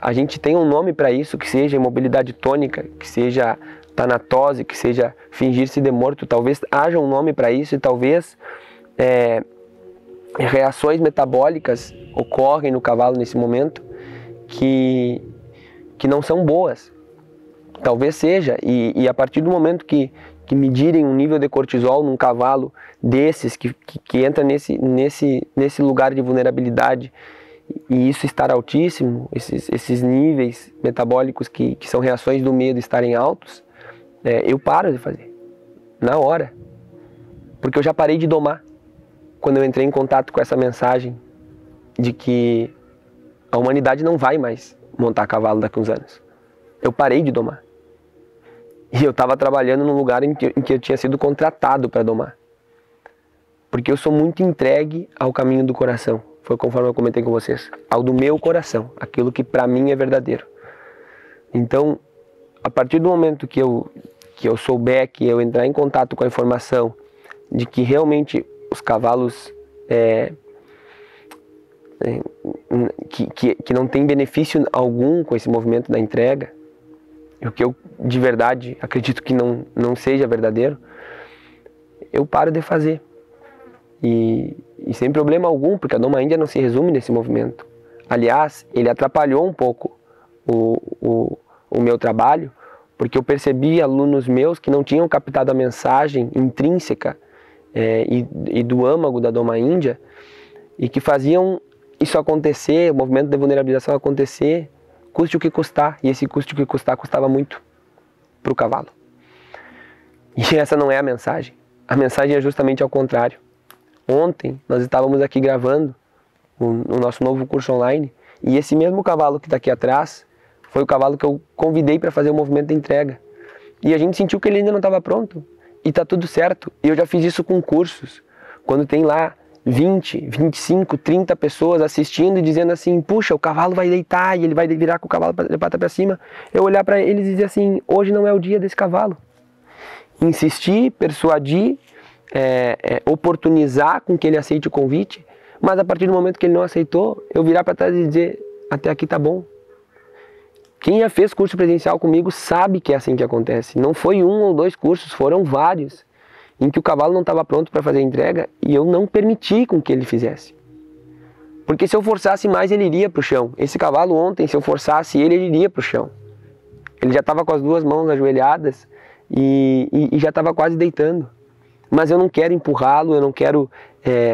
a gente tenha um nome para isso, que seja imobilidade tônica, que seja tanatose, que seja fingir-se de morto. Talvez haja um nome para isso e talvez reações metabólicas ocorrem no cavalo nesse momento que não são boas. Talvez seja. E a partir do momento que medirem um nível de cortisol num cavalo desses, que entra nesse lugar de vulnerabilidade, e isso estar altíssimo, esses níveis metabólicos que são reações do medo estarem altos, eu paro de fazer, na hora. Porque eu já parei de domar quando eu entrei em contato com essa mensagem de que a humanidade não vai mais montar cavalo daqui a uns anos. Eu parei de domar. E eu estava trabalhando num lugar em que eu tinha sido contratado para domar. Porque eu sou muito entregue ao caminho do coração. Foi conforme eu comentei com vocês. Ao do meu coração. Aquilo que para mim é verdadeiro. Então, a partir do momento que eu souber, que eu entrar em contato com a informação de que realmente os cavalos que não tem benefício algum com esse movimento da entrega, o que eu de verdade acredito que não seja verdadeiro, eu paro de fazer. E sem problema algum, porque a Doma Índia não se resume nesse movimento. Aliás, ele atrapalhou um pouco o meu trabalho, porque eu percebi alunos meus que não tinham captado a mensagem intrínseca e do âmago da Doma Índia, e que faziam isso acontecer, o movimento de vulnerabilização acontecer, custe o que custar. E esse custe o que custar custava muito para o cavalo. E essa não é a mensagem. A mensagem é justamente ao contrário. Ontem nós estávamos aqui gravando o nosso novo curso online, e esse mesmo cavalo que está aqui atrás foi o cavalo que eu convidei para fazer o movimento de entrega. E a gente sentiu que ele ainda não estava pronto. E está tudo certo. E eu já fiz isso com cursos. Quando tem lá 20, 25, 30 pessoas assistindo e dizendo assim, puxa, o cavalo vai deitar e ele vai virar com o cavalo de pata para cima. Eu olhar para eles e dizer assim, hoje não é o dia desse cavalo. Insistir, persuadir, oportunizar com que ele aceite o convite, mas a partir do momento que ele não aceitou, eu virar para trás e dizer, até aqui tá bom. Quem já fez curso presencial comigo sabe que é assim que acontece. Não foi 1 ou 2 cursos, foram vários, em que o cavalo não estava pronto para fazer a entrega e eu não permiti com que ele fizesse. Porque se eu forçasse mais, ele iria para o chão. Esse cavalo ontem, se eu forçasse ele iria para o chão. Ele já estava com as 2 mãos ajoelhadas e já estava quase deitando. Mas eu não quero empurrá-lo, eu não quero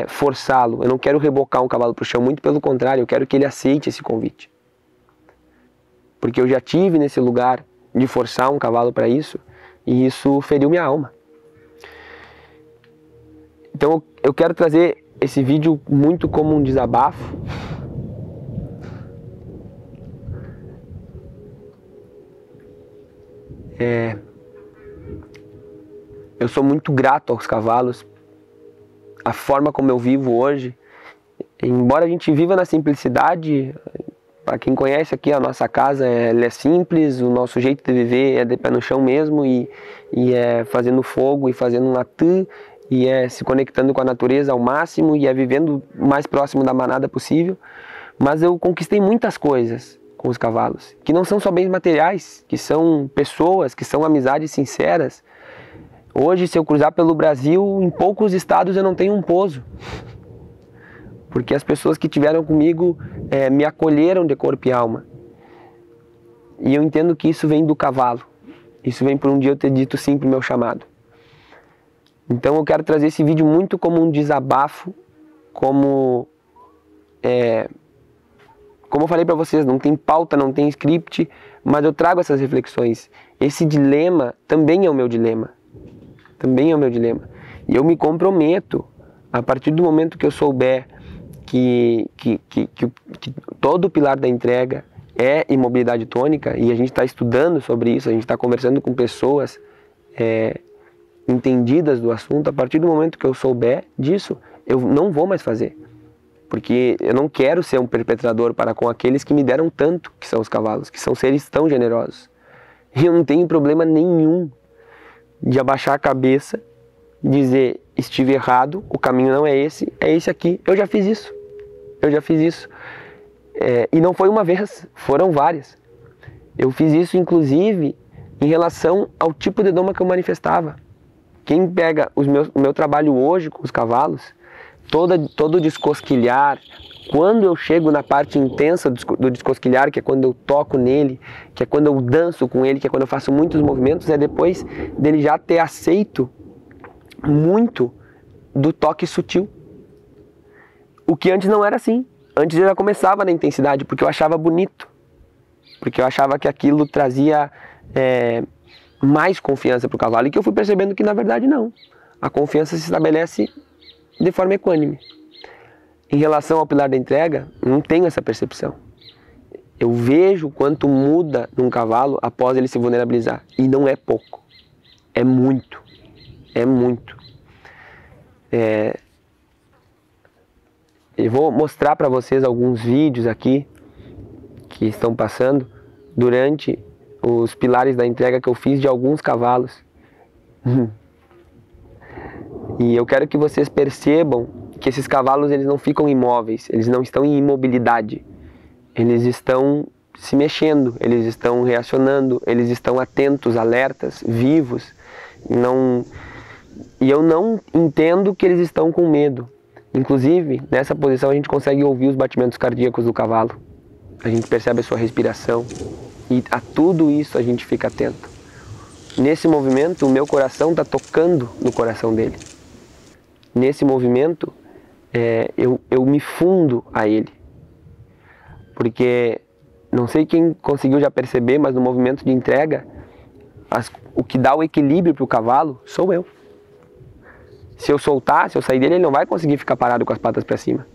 forçá-lo, eu não quero rebocar um cavalo para o chão, muito pelo contrário, eu quero que ele aceite esse convite. Porque eu já tive nesse lugar de forçar um cavalo para isso, e isso feriu minha alma. Então eu quero trazer esse vídeo muito como um desabafo. Eu sou muito grato aos cavalos, a forma como eu vivo hoje. Embora a gente viva na simplicidade, para quem conhece aqui a nossa casa, ela é simples, o nosso jeito de viver é de pé no chão mesmo, e é fazendo fogo, e fazendo um atã, e é se conectando com a natureza ao máximo, e é vivendo o mais próximo da manada possível. Mas eu conquistei muitas coisas com os cavalos, que não são só bens materiais, que são pessoas, que são amizades sinceras. Hoje, se eu cruzar pelo Brasil, em poucos estados eu não tenho um pouso, porque as pessoas que tiveram comigo me acolheram de corpo e alma. E eu entendo que isso vem do cavalo. Isso vem por um dia eu ter dito sim pro meu chamado. Então eu quero trazer esse vídeo muito como um desabafo, como eu falei para vocês, não tem pauta, não tem script, mas eu trago essas reflexões. Esse dilema também é o meu dilema. Também é o meu dilema. E eu me comprometo, a partir do momento que eu souber que todo o pilar da entrega é imobilidade tônica, e a gente está estudando sobre isso, a gente está conversando com pessoas entendidas do assunto, a partir do momento que eu souber disso, eu não vou mais fazer. Porque eu não quero ser um perpetrador para com aqueles que me deram tanto, que são os cavalos, que são seres tão generosos. E eu não tenho problema nenhum de abaixar a cabeça, dizer, estive errado, o caminho não é esse aqui. Eu já fiz isso. Eu já fiz isso. E não foi uma vez, foram várias. Eu fiz isso, inclusive, em relação ao tipo de doma que eu manifestava. Quem pega o meu trabalho hoje com os cavalos, todo descosquilhar, quando eu chego na parte intensa do descosquilhar, que é quando eu toco nele, que é quando eu danço com ele, que é quando eu faço muitos movimentos, é depois dele já ter aceito muito do toque sutil. O que antes não era assim. Antes eu já começava na intensidade, porque eu achava bonito. Porque eu achava que aquilo trazia mais confiança para o cavalo. E que eu fui percebendo que na verdade não. A confiança se estabelece de forma equânime. Em relação ao pilar da entrega, não tenho essa percepção. Eu vejo quanto muda num cavalo após ele se vulnerabilizar. E não é pouco. É muito. É muito. Eu vou mostrar para vocês alguns vídeos aqui que estão passando durante os pilares da entrega que eu fiz de alguns cavalos. E eu quero que vocês percebam que esses cavalos eles não ficam imóveis, eles não estão em imobilidade. Eles estão se mexendo, eles estão reacionando, eles estão atentos, alertas, vivos. E eu não entendo que eles estão com medo. Inclusive, nessa posição a gente consegue ouvir os batimentos cardíacos do cavalo. A gente percebe a sua respiração. E a tudo isso a gente fica atento. Nesse movimento, o meu coração está tocando no coração dele. Nesse movimento, eu me fundo a ele. Porque, não sei quem conseguiu já perceber, mas no movimento de entrega, o que dá o equilíbrio para o cavalo sou eu. Se eu soltar, se eu sair dele, ele não vai conseguir ficar parado com as patas para cima.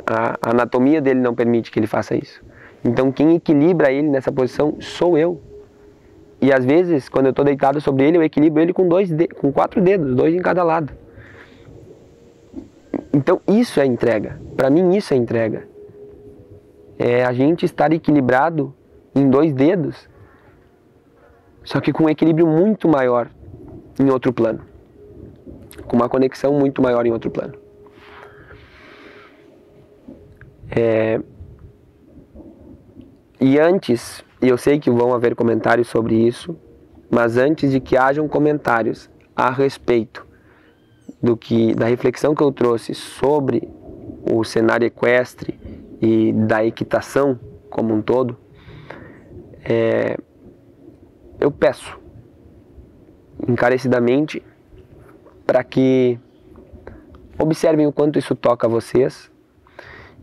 A anatomia dele não permite que ele faça isso. Então quem equilibra ele nessa posição sou eu. E às vezes, quando eu estou deitado sobre ele, eu equilibro ele com 4 dedos, 2 em cada lado. Então isso é entrega. Para mim isso é entrega. É a gente estar equilibrado em 2 dedos, só que com um equilíbrio muito maior em outro plano. Com uma conexão muito maior em outro plano. E antes, e eu sei que vão haver comentários sobre isso, mas antes de que hajam comentários a respeito da reflexão que eu trouxe sobre o cenário equestre e da equitação como um todo, eu peço encarecidamente para que observem o quanto isso toca vocês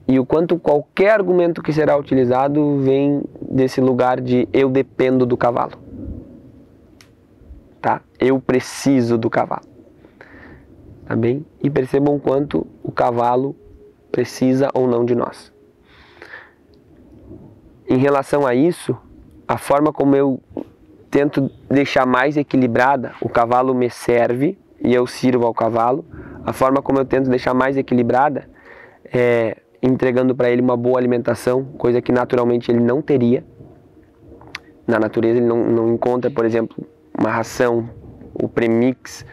e o quanto qualquer argumento que será utilizado vem desse lugar de eu dependo do cavalo. Tá? Eu preciso do cavalo. Tá bem? E percebam o quanto o cavalo precisa ou não de nós. Em relação a isso, a forma como eu tento deixar mais equilibrada, o cavalo me serve e eu sirvo ao cavalo. A forma como eu tento deixar mais equilibrada é entregando para ele uma boa alimentação, coisa que naturalmente ele não teria. Na natureza ele não encontra, por exemplo, uma ração, o premix,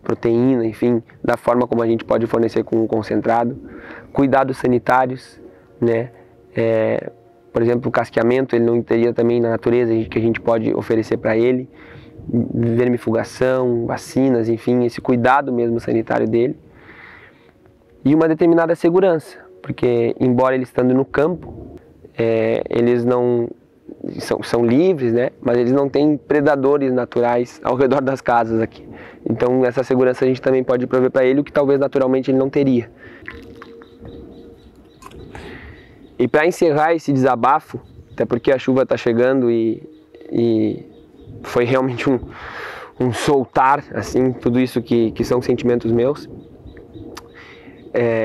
proteína, enfim, da forma como a gente pode fornecer com um concentrado. Cuidados sanitários, né? por exemplo, o casqueamento ele não teria também na natureza que a gente pode oferecer para ele, vermifugação, vacinas, enfim, esse cuidado mesmo sanitário dele. E uma determinada segurança, porque embora eles estando no campo, eles não são livres, né? Mas eles não têm predadores naturais ao redor das casas aqui. Então essa segurança a gente também pode prover para ele, o que talvez naturalmente ele não teria. E para encerrar esse desabafo, até porque a chuva está chegando e foi realmente um soltar, assim, tudo isso que são sentimentos meus,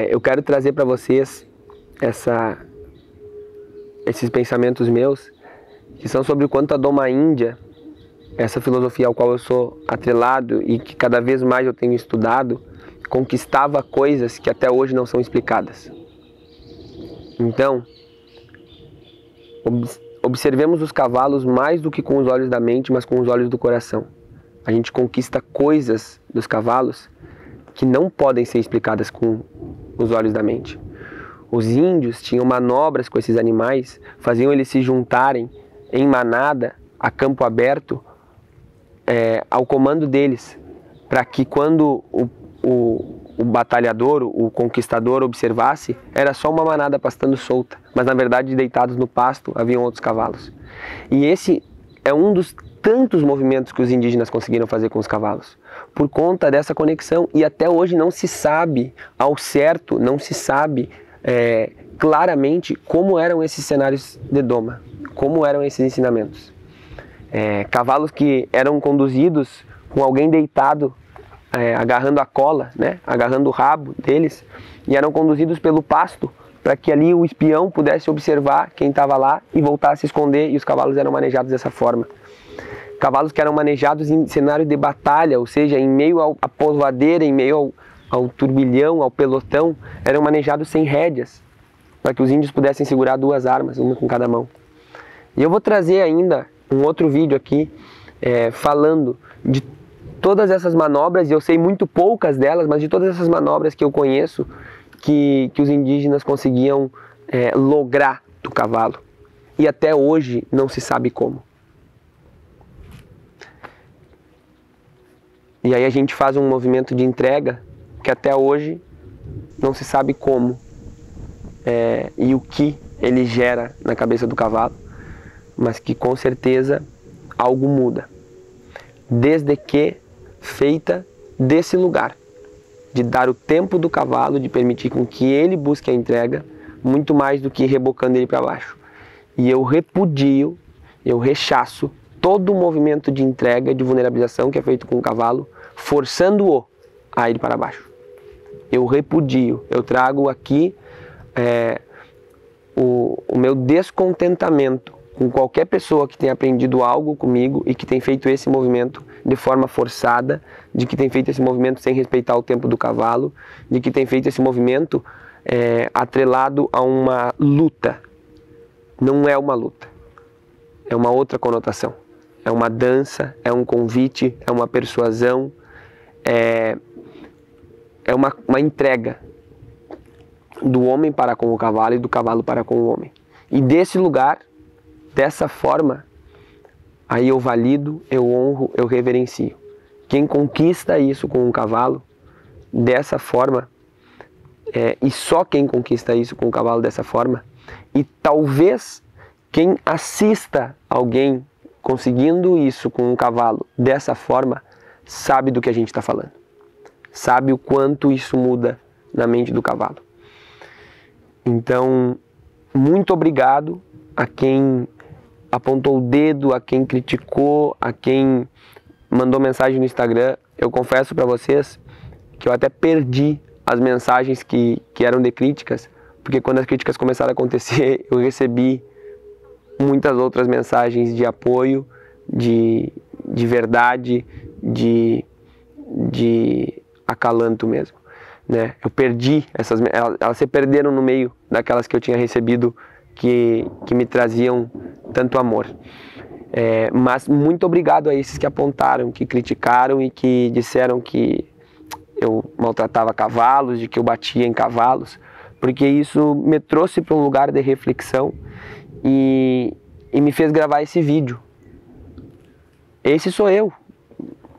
eu quero trazer para vocês esses pensamentos meus, que são sobre o quanto a Doma Índia, essa filosofia ao qual eu sou atrelado e que cada vez mais eu tenho estudado, conquistava coisas que até hoje não são explicadas. Então, observemos os cavalos mais do que com os olhos da mente, mas com os olhos do coração. A gente conquista coisas dos cavalos que não podem ser explicadas com os olhos da mente. Os índios tinham manobras com esses animais, faziam eles se juntarem em manada, a campo aberto, ao comando deles, para que quando o batalhador, o conquistador observasse, era só uma manada pastando solta, mas na verdade deitados no pasto haviam outros cavalos. E esse é um dos tantos movimentos que os indígenas conseguiram fazer com os cavalos, por conta dessa conexão, e até hoje não se sabe ao certo, não se sabe claramente como eram esses cenários de Doma, como eram esses ensinamentos. Cavalos que eram conduzidos com alguém deitado, agarrando a cola, né? Agarrando o rabo deles, e eram conduzidos pelo pasto para que ali o espião pudesse observar quem estava lá e voltar a se esconder, e os cavalos eram manejados dessa forma. Cavalos que eram manejados em cenário de batalha, ou seja, em meio à povoadeira, em meio ao turbilhão, ao pelotão, eram manejados sem rédeas, para que os índios pudessem segurar duas armas, uma com cada mão. E eu vou trazer ainda um outro vídeo aqui, falando de todas essas manobras, e eu sei muito poucas delas, mas de todas essas manobras que eu conheço, que os indígenas conseguiam lograr do cavalo. E até hoje não se sabe como. E aí a gente faz um movimento de entrega que até hoje não se sabe como e o que ele gera na cabeça do cavalo, mas que com certeza algo muda. Desde que feita desse lugar, de dar o tempo do cavalo, de permitir com que ele busque a entrega, muito mais do que rebocando ele para baixo. E eu repudio, eu rechaço todo o movimento de entrega, de vulnerabilização que é feito com o cavalo, forçando-o a ir para baixo. Eu repudio, eu trago aqui o meu descontentamento com qualquer pessoa que tenha aprendido algo comigo e que tem feito esse movimento de forma forçada, de que tem feito esse movimento sem respeitar o tempo do cavalo, de que tem feito esse movimento atrelado a uma luta. Não é uma luta, é uma outra conotação. É uma dança, é um convite, é uma persuasão, é uma entrega do homem para com o cavalo e do cavalo para com o homem. E desse lugar, dessa forma, aí eu valido, eu honro, eu reverencio. Quem conquista isso com um cavalo, dessa forma, e só quem conquista isso com o cavalo dessa forma, e talvez quem assista alguém conseguindo isso com um cavalo dessa forma, sabe do que a gente está falando. Sabe o quanto isso muda na mente do cavalo. Então, muito obrigado a quem apontou o dedo, a quem criticou, a quem mandou mensagem no Instagram. Eu confesso para vocês que eu até perdi as mensagens que eram de críticas, porque quando as críticas começaram a acontecer, eu recebi muitas outras mensagens de apoio, de verdade, de acalanto mesmo, né? Eu perdi elas se perderam no meio daquelas que eu tinha recebido que me traziam tanto amor. Mas muito obrigado a esses que apontaram, que criticaram e que disseram que eu maltratava cavalos, de que eu batia em cavalos, porque isso me trouxe para um lugar de reflexão e me fez gravar esse vídeo. Esse sou eu,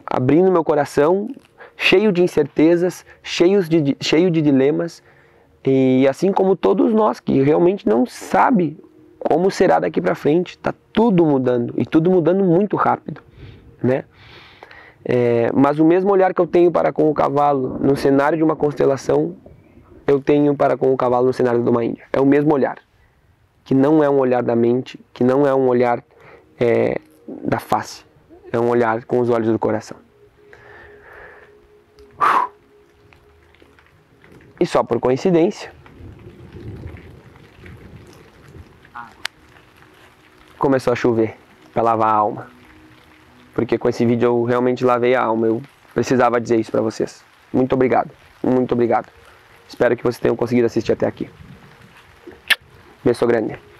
abrindo meu coração, cheio de incertezas, cheio de dilemas, e assim como todos nós que realmente não sabe como será daqui para frente. Tá tudo mudando, e tudo mudando muito rápido, né? Mas o mesmo olhar que eu tenho para com o cavalo no cenário de uma constelação, eu tenho para com o cavalo no cenário de uma Índia. É o mesmo olhar, que não é um olhar da mente, que não é um olhar da face, é um olhar com os olhos do coração. E só por coincidência, começou a chover para lavar a alma. Porque com esse vídeo eu realmente lavei a alma. Eu precisava dizer isso para vocês. Muito obrigado. Muito obrigado. Espero que vocês tenham conseguido assistir até aqui. Beijo grande.